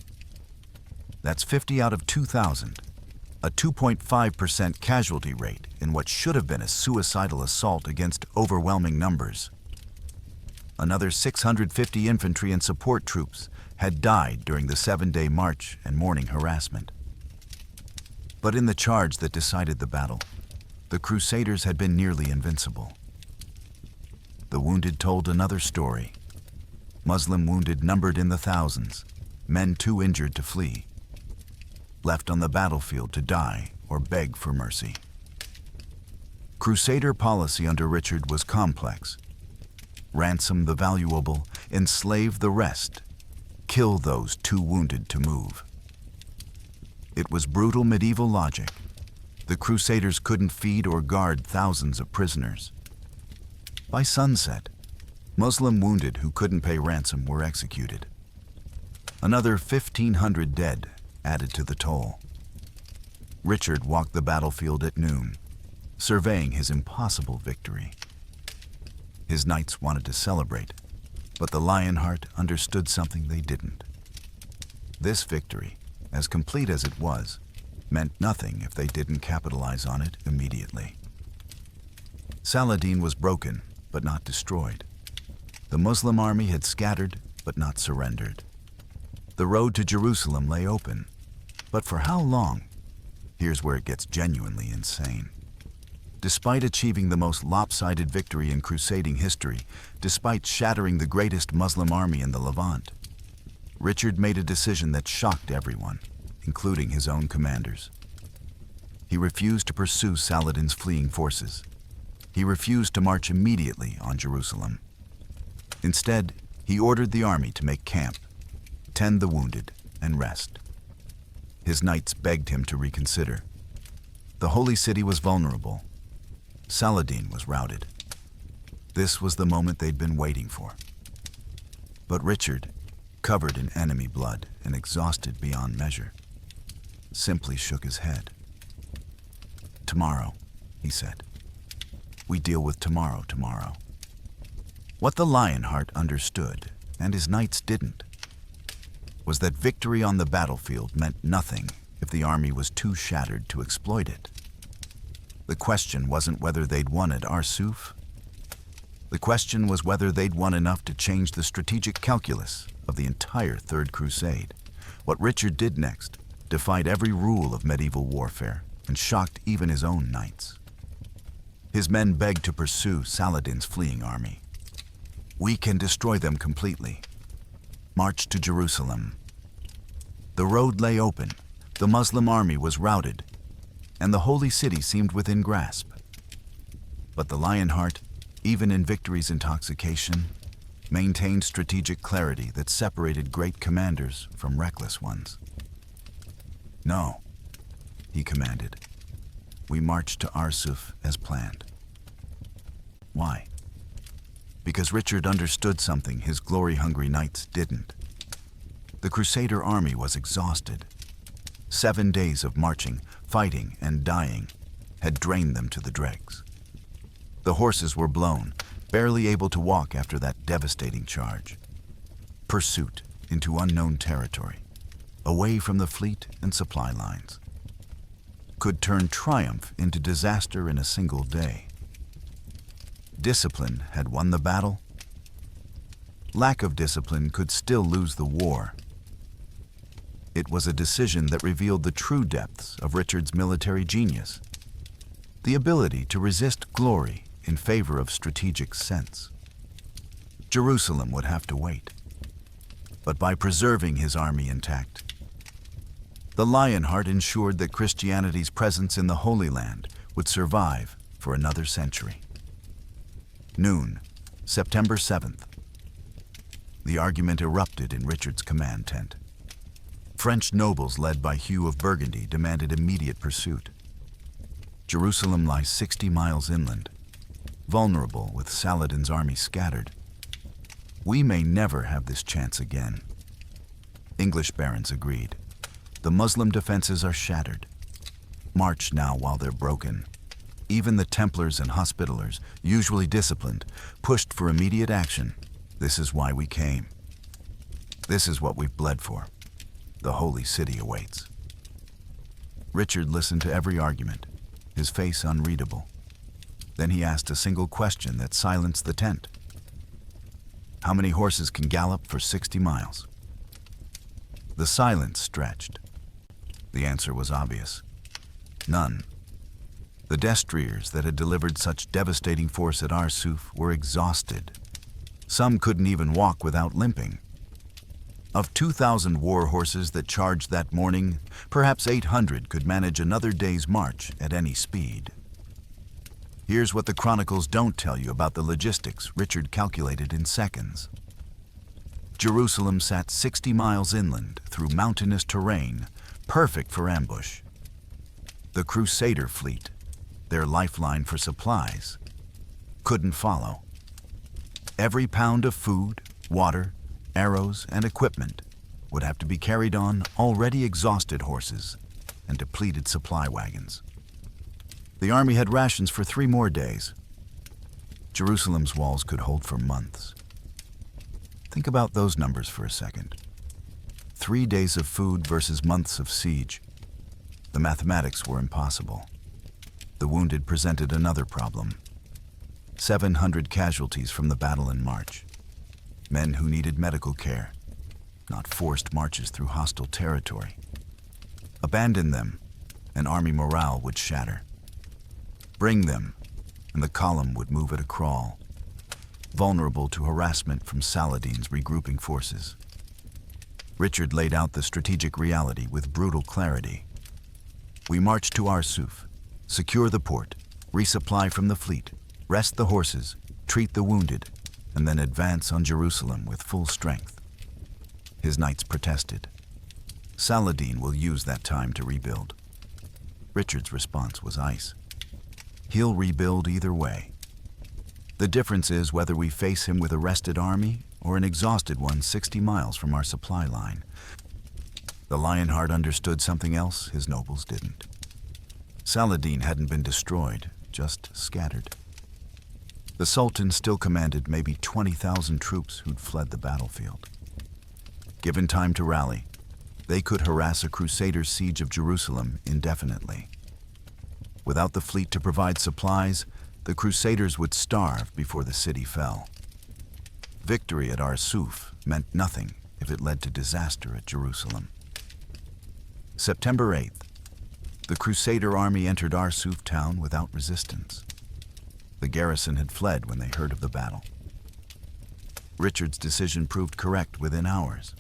That's 50 out of 2,000, a 2.5% casualty rate in what should have been a suicidal assault against overwhelming numbers. Another 650 infantry and support troops had died during the 7-day march and morning harassment. But in the charge that decided the battle, the Crusaders had been nearly invincible. The wounded told another story. Muslim wounded numbered in the thousands, men too injured to flee, left on the battlefield to die or beg for mercy. Crusader policy under Richard was complex. Ransom the valuable, enslave the rest, kill those too wounded to move. It was brutal medieval logic. The Crusaders couldn't feed or guard thousands of prisoners. By sunset, Muslim wounded who couldn't pay ransom were executed. Another 1,500 dead added to the toll. Richard walked the battlefield at noon, surveying his impossible victory. His knights wanted to celebrate, but the Lionheart understood something they didn't. This victory, as complete as it was, meant nothing if they didn't capitalize on it immediately. Saladin was broken, but not destroyed. The Muslim army had scattered, but not surrendered. The road to Jerusalem lay open, but for how long? Here's where it gets genuinely insane. Despite achieving the most lopsided victory in crusading history, despite shattering the greatest Muslim army in the Levant, Richard made a decision that shocked everyone, including his own commanders. He refused to pursue Saladin's fleeing forces. He refused to march immediately on Jerusalem. Instead, he ordered the army to make camp, tend the wounded, and rest. His knights begged him to reconsider. The holy city was vulnerable. Saladin was routed. This was the moment they'd been waiting for. But Richard, covered in enemy blood and exhausted beyond measure, simply shook his head. "Tomorrow," he said. "We deal with tomorrow." What the Lionheart understood, and his knights didn't, was that victory on the battlefield meant nothing if the army was too shattered to exploit it. The question wasn't whether they'd won at Arsuf. The question was whether they'd won enough to change the strategic calculus of the entire Third Crusade. What Richard did next defied every rule of medieval warfare and shocked even his own knights. His men begged to pursue Saladin's fleeing army. "We can destroy them completely. March to Jerusalem." The road lay open, the Muslim army was routed, and the holy city seemed within grasp. But the Lionheart, even in victory's intoxication, maintained strategic clarity that separated great commanders from reckless ones. "No," he commanded. We marched to Arsuf as planned. Why? Because Richard understood something his glory-hungry knights didn't. The Crusader army was exhausted. 7 days of marching, fighting, and dying had drained them to the dregs. The horses were blown, barely able to walk after that devastating charge. Pursuit into unknown territory, away from the fleet and supply lines, could turn triumph into disaster in a single day. Discipline had won the battle. Lack of discipline could still lose the war. It was a decision that revealed the true depths of Richard's military genius, the ability to resist glory in favor of strategic sense. Jerusalem would have to wait, but by preserving his army intact, the Lionheart ensured that Christianity's presence in the Holy Land would survive for another century. Noon, September 7th. The argument erupted in Richard's command tent. French nobles led by Hugh of Burgundy demanded immediate pursuit. Jerusalem lies 60 miles inland, vulnerable with Saladin's army scattered. We may never have this chance again. English barons agreed. The Muslim defenses are shattered. March now while they're broken. Even the Templars and Hospitallers, usually disciplined, pushed for immediate action. This is why we came. This is what we've bled for. The holy city awaits. Richard listened to every argument, his face unreadable. Then he asked a single question that silenced the tent. How many horses can gallop for 60 miles? The silence stretched. The answer was obvious. None. The destriers that had delivered such devastating force at Arsuf were exhausted. Some couldn't even walk without limping. Of 2,000 war horses that charged that morning, perhaps 800 could manage another day's march at any speed. Here's what the chronicles don't tell you about the logistics Richard calculated in seconds. Jerusalem sat 60 miles inland through mountainous terrain, perfect for ambush. The Crusader fleet, their lifeline for supplies, couldn't follow. Every pound of food, water, arrows, and equipment would have to be carried on already exhausted horses and depleted supply wagons. The army had rations for 3 more days. Jerusalem's walls could hold for months. Think about those numbers for a second. 3 days of food versus months of siege. The mathematics were impossible. The wounded presented another problem. 700 casualties from the battle in March. Men who needed medical care, not forced marches through hostile territory. Abandon them, and army morale would shatter. Bring them, and the column would move at a crawl, vulnerable to harassment from Saladin's regrouping forces. Richard laid out the strategic reality with brutal clarity. We march to Arsuf, secure the port, resupply from the fleet, rest the horses, treat the wounded, and then advance on Jerusalem with full strength. His knights protested. Saladin will use that time to rebuild. Richard's response was ice. He'll rebuild either way. The difference is whether we face him with a rested army or an exhausted one 60 miles from our supply line. The Lionheart understood something else his nobles didn't. Saladin hadn't been destroyed, just scattered. The Sultan still commanded maybe 20,000 troops who'd fled the battlefield. Given time to rally, they could harass a Crusader siege of Jerusalem indefinitely. Without the fleet to provide supplies, the Crusaders would starve before the city fell. Victory at Arsuf meant nothing if it led to disaster at Jerusalem. September 8th, the Crusader army entered Arsuf town without resistance. The garrison had fled when they heard of the battle. Richard's decision proved correct within hours.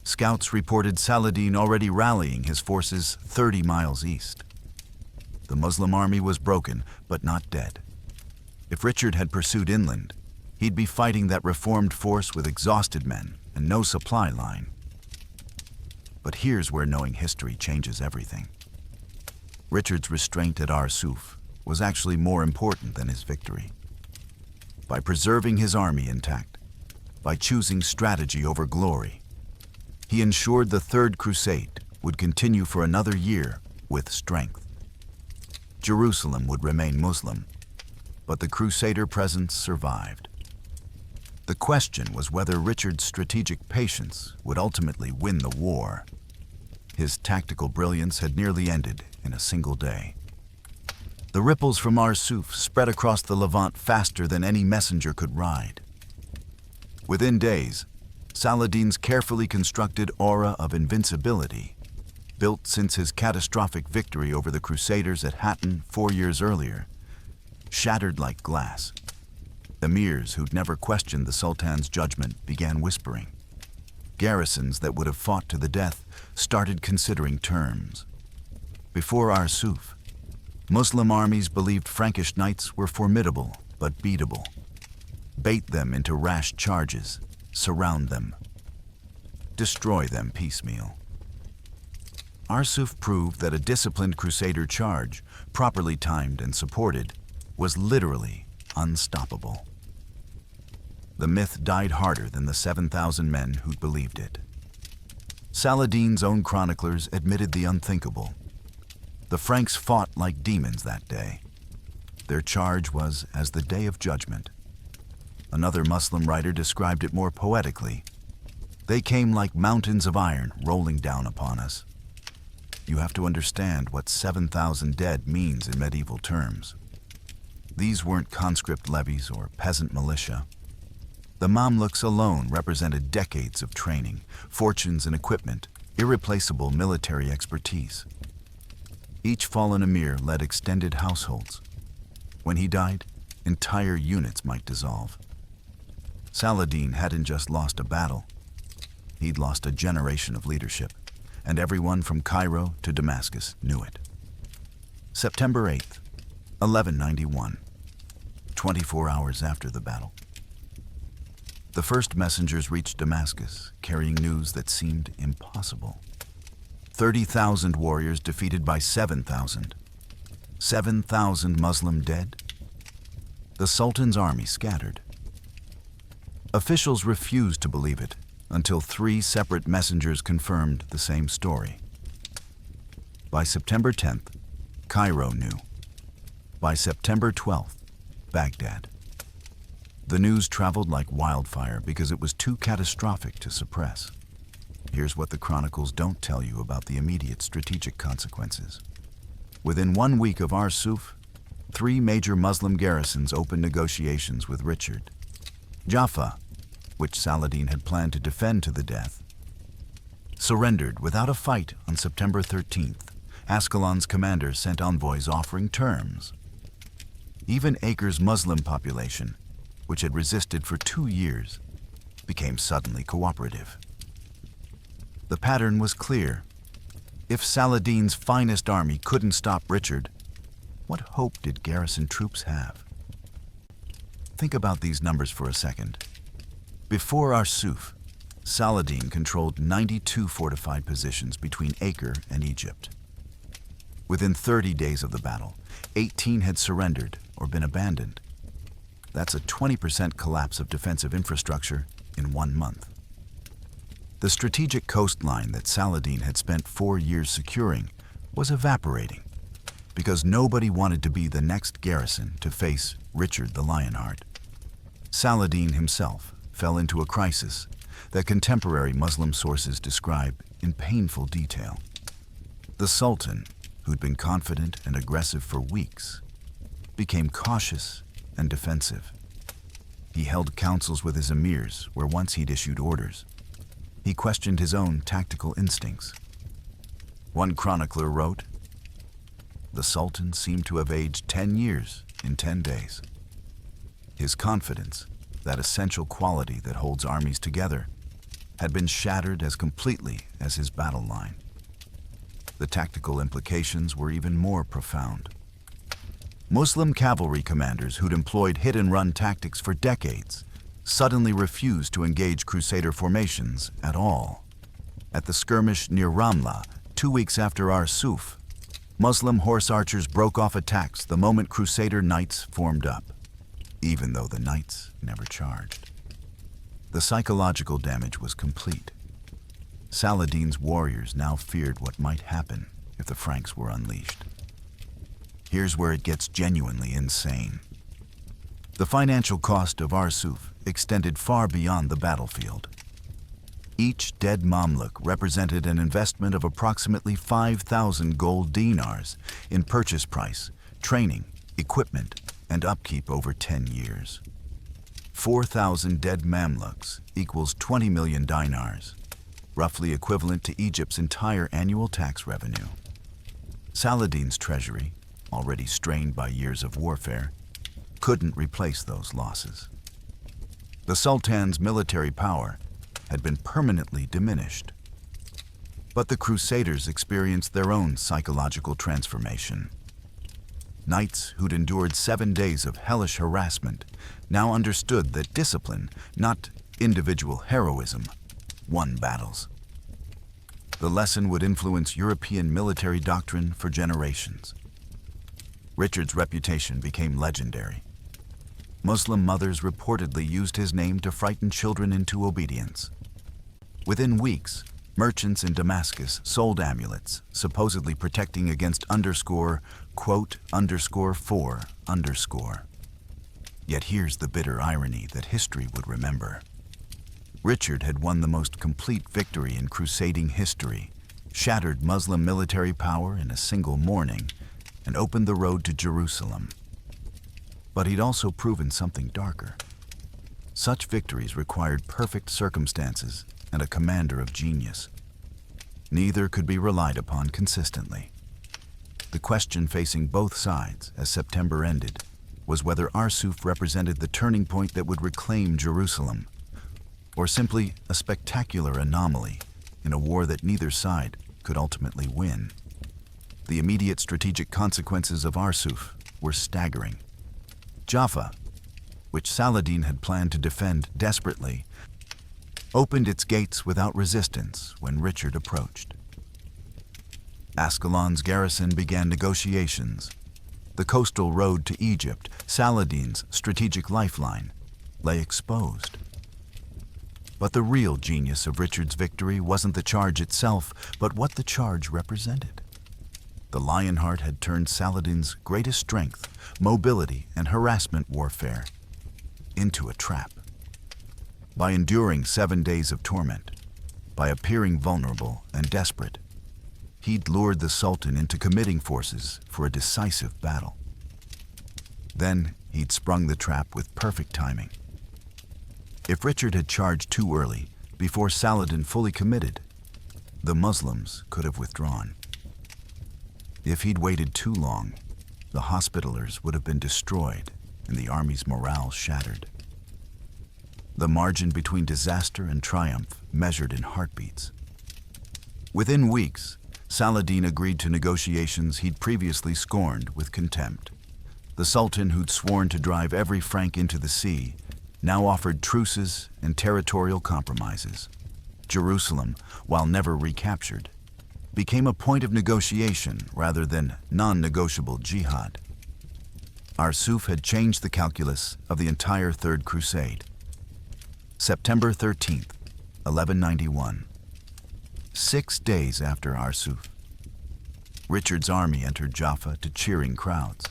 Scouts reported Saladin already rallying his forces 30 miles east. The Muslim army was broken, but not dead. If Richard had pursued inland, he'd be fighting that reformed force with exhausted men and no supply line. But here's where knowing history changes everything. Richard's restraint at Arsuf was actually more important than his victory. By preserving his army intact, by choosing strategy over glory, he ensured the Third Crusade would continue for another year with strength. Jerusalem would remain Muslim, but the Crusader presence survived. The question was whether Richard's strategic patience would ultimately win the war. His tactical brilliance had nearly ended in a single day. The ripples from Arsuf spread across the Levant faster than any messenger could ride. Within days, Saladin's carefully constructed aura of invincibility, built since his catastrophic victory over the Crusaders at Hattin 4 years earlier, shattered like glass. Emirs who'd never questioned the Sultan's judgment began whispering. Garrisons that would have fought to the death started considering terms. Before Arsuf, Muslim armies believed Frankish knights were formidable but beatable. Bait them into rash charges, surround them, destroy them piecemeal. Arsuf proved that a disciplined Crusader charge, properly timed and supported, was literally unstoppable. The myth died harder than the 7,000 men who'd believed it. Saladin's own chroniclers admitted the unthinkable. The Franks fought like demons that day. Their charge was as the Day of Judgment. Another Muslim writer described it more poetically. They came like mountains of iron rolling down upon us. You have to understand what 7,000 dead means in medieval terms. These weren't conscript levies or peasant militia. The Mamluks alone represented decades of training, fortunes and equipment, irreplaceable military expertise. Each fallen emir led extended households. When he died, entire units might dissolve. Saladin hadn't just lost a battle. He'd lost a generation of leadership, and everyone from Cairo to Damascus knew it. September 8th, 1191, 24 hours after the battle. The first messengers reached Damascus, carrying news that seemed impossible. 30,000 warriors defeated by 7,000. 7,000 Muslim dead. The Sultan's army scattered. Officials refused to believe it until 3 separate messengers confirmed the same story. By September 10th, Cairo knew. By September 12th, Baghdad. The news traveled like wildfire because it was too catastrophic to suppress. Here's what the chronicles don't tell you about the immediate strategic consequences. Within 1 week of Arsuf, 3 major Muslim garrisons opened negotiations with Richard. Jaffa, which Saladin had planned to defend to the death, surrendered without a fight on September 13th. Ascalon's commander sent envoys offering terms. Even Acre's Muslim population, which had resisted for 2 years, became suddenly cooperative. The pattern was clear. If Saladin's finest army couldn't stop Richard, what hope did garrison troops have? Think about these numbers for a second. Before Arsuf, Saladin controlled 92 fortified positions between Acre and Egypt. Within 30 days of the battle, 18 had surrendered or been abandoned. That's a 20% collapse of defensive infrastructure in 1 month. The strategic coastline that Saladin had spent 4 years securing was evaporating because nobody wanted to be the next garrison to face Richard the Lionheart. Saladin himself fell into a crisis that contemporary Muslim sources describe in painful detail. The Sultan, who'd been confident and aggressive for weeks, became cautious and defensive. He held councils with his emirs where once he'd issued orders. He questioned his own tactical instincts. One chronicler wrote, "The Sultan seemed to have aged 10 years in 10 days. His confidence, that essential quality that holds armies together, had been shattered as completely as his battle line." The tactical implications were even more profound. Muslim cavalry commanders who'd employed hit-and-run tactics for decades suddenly refused to engage Crusader formations at all. at the skirmish near Ramla, 2 weeks after Arsuf, Muslim horse archers broke off attacks the moment Crusader knights formed up, even though the knights never charged. The psychological damage was complete. Saladin's warriors now feared what might happen if the Franks were unleashed. Here's where it gets genuinely insane. The financial cost of Arsuf extended far beyond the battlefield. Each dead Mamluk represented an investment of approximately 5,000 gold dinars in purchase price, training, equipment, and upkeep over 10 years. 4,000 dead Mamluks equals 20 million dinars, roughly equivalent to Egypt's entire annual tax revenue. Saladin's treasury, already strained by years of warfare, couldn't replace those losses. The Sultan's military power had been permanently diminished. But the Crusaders experienced their own psychological transformation. Knights who'd endured 7 days of hellish harassment now understood that discipline, not individual heroism, won battles. The lesson would influence European military doctrine for generations. Richard's reputation became legendary. Muslim mothers reportedly used his name to frighten children into obedience. Within weeks, merchants in Damascus sold amulets, supposedly protecting against quote, _4, _. Yet here's the bitter irony that history would remember. Richard had won the most complete victory in crusading history, shattered Muslim military power in a single morning, and opened the road to Jerusalem. But he'd also proven something darker. Such victories required perfect circumstances and a commander of genius. Neither could be relied upon consistently. The question facing both sides as September ended was whether Arsuf represented the turning point that would reclaim Jerusalem, or simply a spectacular anomaly in a war that neither side could ultimately win. The immediate strategic consequences of Arsuf were staggering. Jaffa, which Saladin had planned to defend desperately, opened its gates without resistance when Richard approached. Ascalon's garrison began negotiations. The coastal road to Egypt, Saladin's strategic lifeline, lay exposed. But the real genius of Richard's victory wasn't the charge itself, but what the charge represented. The Lionheart had turned Saladin's greatest strength, mobility, and harassment warfare into a trap. By enduring 7 days of torment, by appearing vulnerable and desperate, he'd lured the Sultan into committing forces for a decisive battle. Then he'd sprung the trap with perfect timing. If Richard had charged too early, before Saladin fully committed, the Muslims could have withdrawn. If he'd waited too long, the Hospitallers would have been destroyed and the army's morale shattered. The margin between disaster and triumph measured in heartbeats. Within weeks, Saladin agreed to negotiations he'd previously scorned with contempt. The Sultan, who'd sworn to drive every Frank into the sea, now offered truces and territorial compromises. Jerusalem, while never recaptured, became a point of negotiation rather than non-negotiable jihad. Arsuf had changed the calculus of the entire Third Crusade. September 13th, 1191. 6 days after Arsuf, Richard's army entered Jaffa to cheering crowds.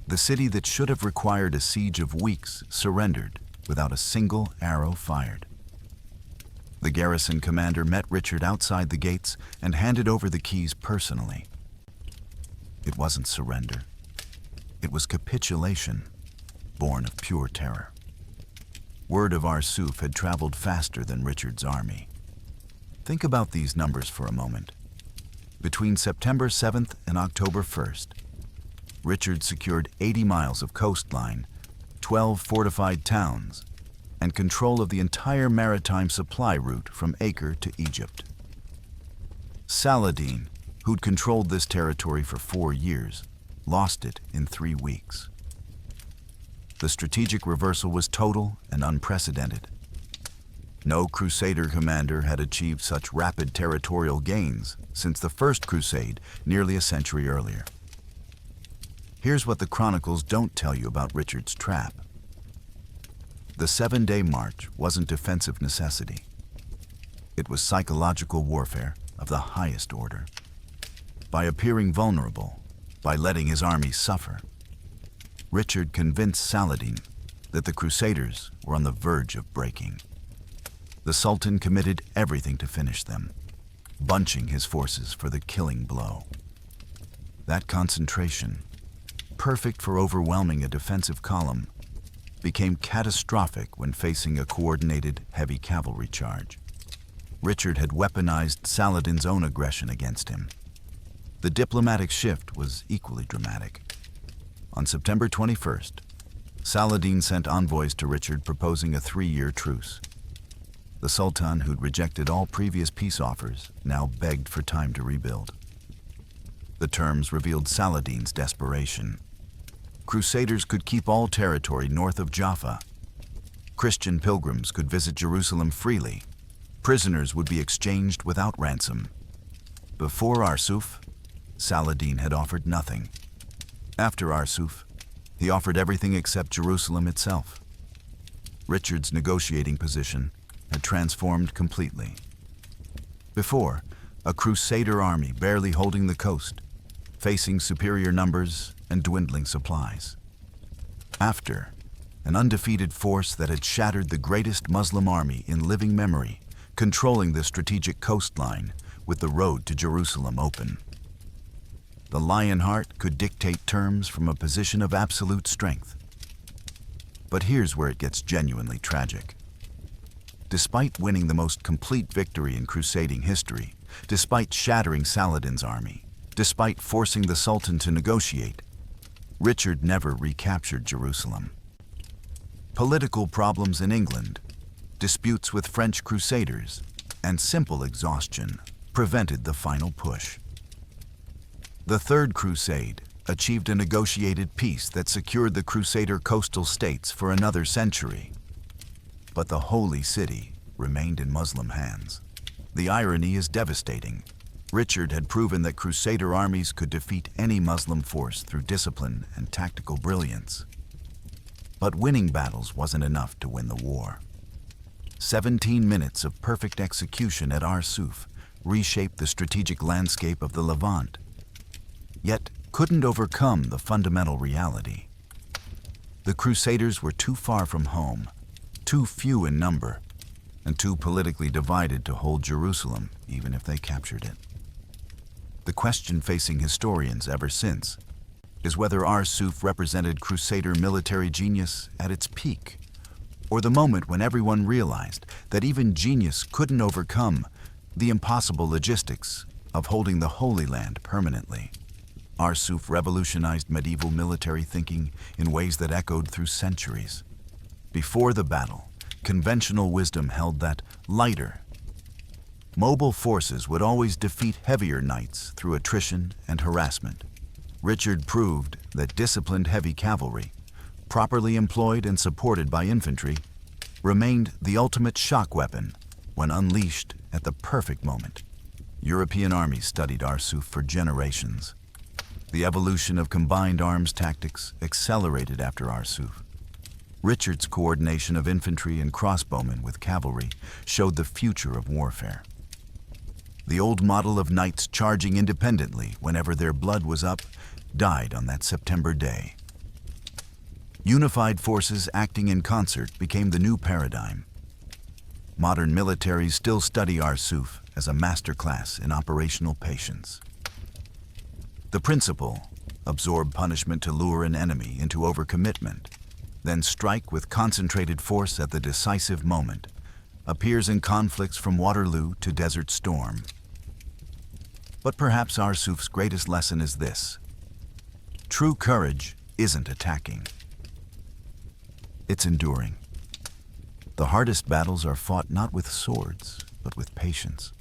The city that should have required a siege of weeks surrendered without a single arrow fired. The garrison commander met Richard outside the gates and handed over the keys personally. It wasn't surrender. It was capitulation, born of pure terror. Word of Arsuf had traveled faster than Richard's army. Think about these numbers for a moment. Between September 7th and October 1st, Richard secured 80 miles of coastline, 12 fortified towns, and control of the entire maritime supply route from Acre to Egypt. Saladin, who'd controlled this territory for 4 years, lost it in 3 weeks. The strategic reversal was total and unprecedented. No crusader commander had achieved such rapid territorial gains since the First Crusade nearly a century earlier. Here's what the chronicles don't tell you about Richard's trap. The 7-day march wasn't defensive necessity. It was psychological warfare of the highest order. By appearing vulnerable, by letting his army suffer, Richard convinced Saladin that the Crusaders were on the verge of breaking. The Sultan committed everything to finish them, bunching his forces for the killing blow. That concentration, perfect for overwhelming a defensive column, became catastrophic when facing a coordinated heavy cavalry charge. Richard had weaponized Saladin's own aggression against him. The diplomatic shift was equally dramatic. On September 21st, Saladin sent envoys to Richard proposing a 3-year truce. The Sultan, who'd rejected all previous peace offers, now begged for time to rebuild. The terms revealed Saladin's desperation. Crusaders could keep all territory north of Jaffa. Christian pilgrims could visit Jerusalem freely. Prisoners would be exchanged without ransom. Before Arsuf, Saladin had offered nothing. After Arsuf, he offered everything except Jerusalem itself. Richard's negotiating position had transformed completely. Before, a crusader army barely holding the coast, facing superior numbers and dwindling supplies. After, an undefeated force that had shattered the greatest Muslim army in living memory, controlling the strategic coastline with the road to Jerusalem open. The Lionheart could dictate terms from a position of absolute strength. But here's where it gets genuinely tragic. Despite winning the most complete victory in crusading history, despite shattering Saladin's army, despite forcing the Sultan to negotiate, Richard never recaptured Jerusalem. Political problems in England, disputes with French crusaders, and simple exhaustion prevented the final push. The Third Crusade achieved a negotiated peace that secured the Crusader coastal states for another century. But the Holy City remained in Muslim hands. The irony is devastating. Richard had proven that Crusader armies could defeat any Muslim force through discipline and tactical brilliance. But winning battles wasn't enough to win the war. 17 minutes of perfect execution at Arsuf reshaped the strategic landscape of the Levant, yet couldn't overcome the fundamental reality. The Crusaders were too far from home, too few in number, and too politically divided to hold Jerusalem, even if they captured it. The question facing historians ever since is whether Arsuf represented Crusader military genius at its peak, or the moment when everyone realized that even genius couldn't overcome the impossible logistics of holding the Holy Land permanently. Arsuf revolutionized medieval military thinking in ways that echoed through centuries. Before the battle, conventional wisdom held that lighter, mobile forces would always defeat heavier knights through attrition and harassment. Richard proved that disciplined heavy cavalry, properly employed and supported by infantry, remained the ultimate shock weapon when unleashed at the perfect moment. European armies studied Arsuf for generations. The evolution of combined arms tactics accelerated after Arsuf. Richard's coordination of infantry and crossbowmen with cavalry showed the future of warfare. The old model of knights charging independently whenever their blood was up died on that September day. Unified forces acting in concert became the new paradigm. Modern militaries still study Arsuf as a masterclass in operational patience. The principle, absorb punishment to lure an enemy into overcommitment, then strike with concentrated force at the decisive moment, appears in conflicts from Waterloo to Desert Storm. But perhaps Arsuf's greatest lesson is this: true courage isn't attacking. It's enduring. The hardest battles are fought not with swords, but with patience.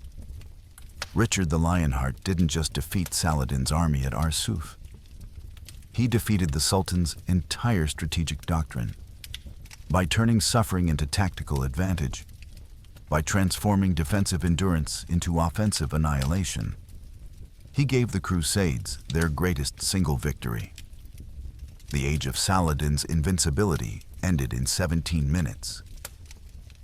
Richard the Lionheart didn't just defeat Saladin's army at Arsuf. He defeated the Sultan's entire strategic doctrine. By turning suffering into tactical advantage, by transforming defensive endurance into offensive annihilation. He gave the Crusades their greatest single victory. The age of Saladin's invincibility ended in 17 minutes.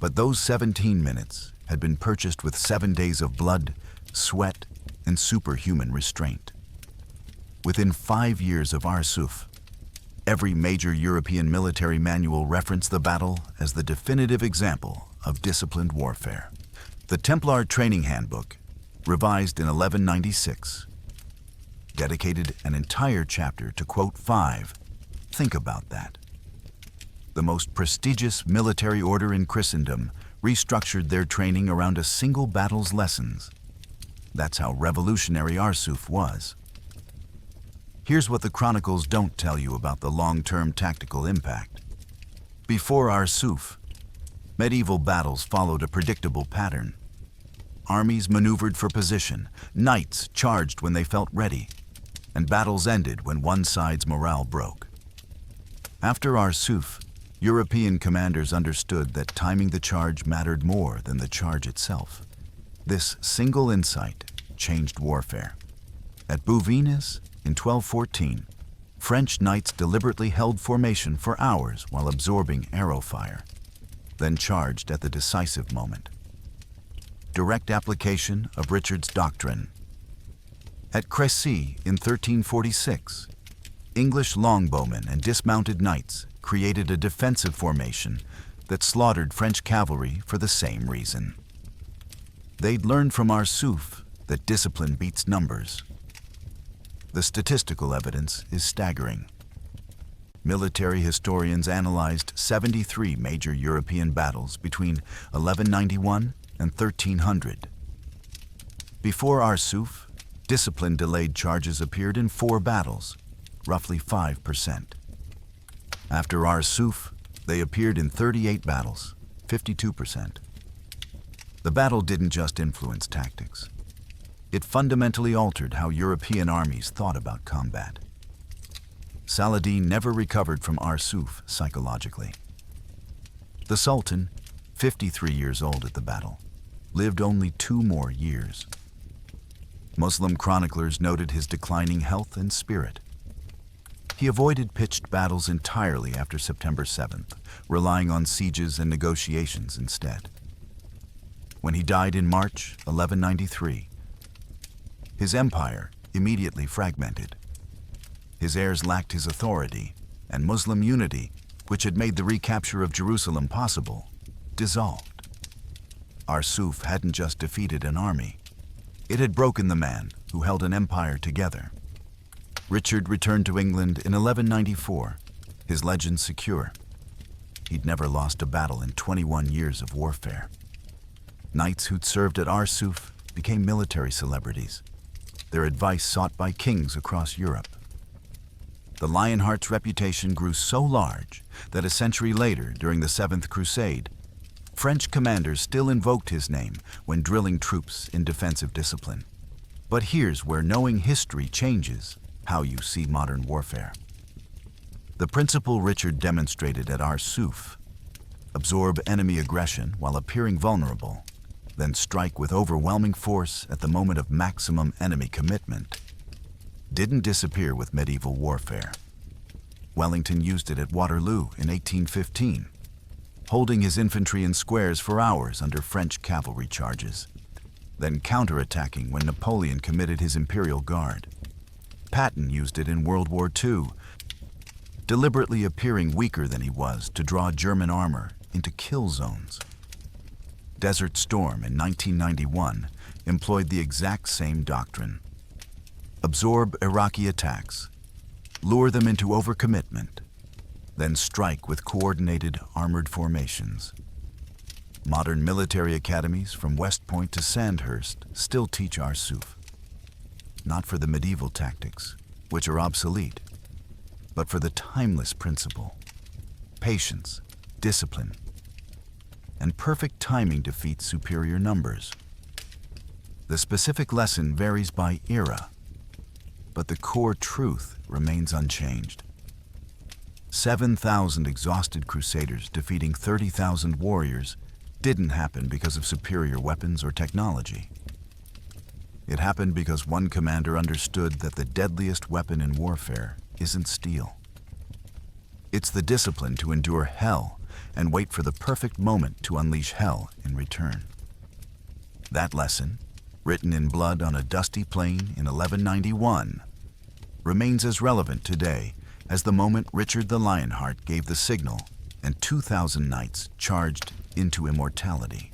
But those 17 minutes had been purchased with 7 days of blood, sweat, and superhuman restraint. Within 5 years of Arsuf, every major European military manual referenced the battle as the definitive example of disciplined warfare. The Templar Training Handbook, revised in 1196, dedicated an entire chapter to quote 5. Think about that. The most prestigious military order in Christendom restructured their training around a single battle's lessons. That's how revolutionary Arsuf was. Here's what the chronicles don't tell you about the long-term tactical impact. Before Arsuf, medieval battles followed a predictable pattern. Armies maneuvered for position, knights charged when they felt ready, and battles ended when one side's morale broke. After Arsuf, European commanders understood that timing the charge mattered more than the charge itself. This single insight changed warfare. At Bouvines, in 1214, French knights deliberately held formation for hours while absorbing arrow fire, then charged at the decisive moment. Direct application of Richard's doctrine. At Crécy in 1346, English longbowmen and dismounted knights created a defensive formation that slaughtered French cavalry for the same reason. They'd learned from Arsuf that discipline beats numbers. The statistical evidence is staggering. Military historians analyzed 73 major European battles between 1191 and 1300. Before Arsuf, discipline-delayed charges appeared in 4 battles, roughly 5%. After Arsuf, they appeared in 38 battles, 52%. The battle didn't just influence tactics. It fundamentally altered how European armies thought about combat. Saladin never recovered from Arsuf psychologically. The Sultan, 53 years old at the battle, lived only 2 more years. Muslim chroniclers noted his declining health and spirit. He avoided pitched battles entirely after September 7th, relying on sieges and negotiations instead. When he died in March 1193, his empire immediately fragmented. His heirs lacked his authority, and Muslim unity, which had made the recapture of Jerusalem possible, dissolved. Arsuf hadn't just defeated an army. It had broken the man who held an empire together. Richard returned to England in 1194, his legend secure. He'd never lost a battle in 21 years of warfare. Knights who'd served at Arsuf became military celebrities, their advice sought by kings across Europe. The Lionheart's reputation grew so large that a century later, during the 7th Crusade, French commanders still invoked his name when drilling troops in defensive discipline. But here's where knowing history changes how you see modern warfare. The principle Richard demonstrated at Arsuf, absorb enemy aggression while appearing vulnerable, then strike with overwhelming force at the moment of maximum enemy commitment, didn't disappear with medieval warfare. Wellington used it at Waterloo in 1815, holding his infantry in squares for hours under French cavalry charges, then counterattacking when Napoleon committed his Imperial Guard. Patton used it in World War II, deliberately appearing weaker than he was to draw German armor into kill zones. Desert Storm in 1991 employed the exact same doctrine. Absorb Iraqi attacks, lure them into overcommitment, then strike with coordinated armored formations. Modern military academies from West Point to Sandhurst still teach Arsuf. Not for the medieval tactics, which are obsolete, but for the timeless principle. Patience, discipline, and perfect timing defeats superior numbers. The specific lesson varies by era, but the core truth remains unchanged. 7,000 exhausted crusaders defeating 30,000 warriors didn't happen because of superior weapons or technology. It happened because one commander understood that the deadliest weapon in warfare isn't steel. It's the discipline to endure hell and wait for the perfect moment to unleash hell in return. That lesson, written in blood on a dusty plain in 1191, remains as relevant today as the moment Richard the Lionheart gave the signal and 2,000 knights charged into immortality.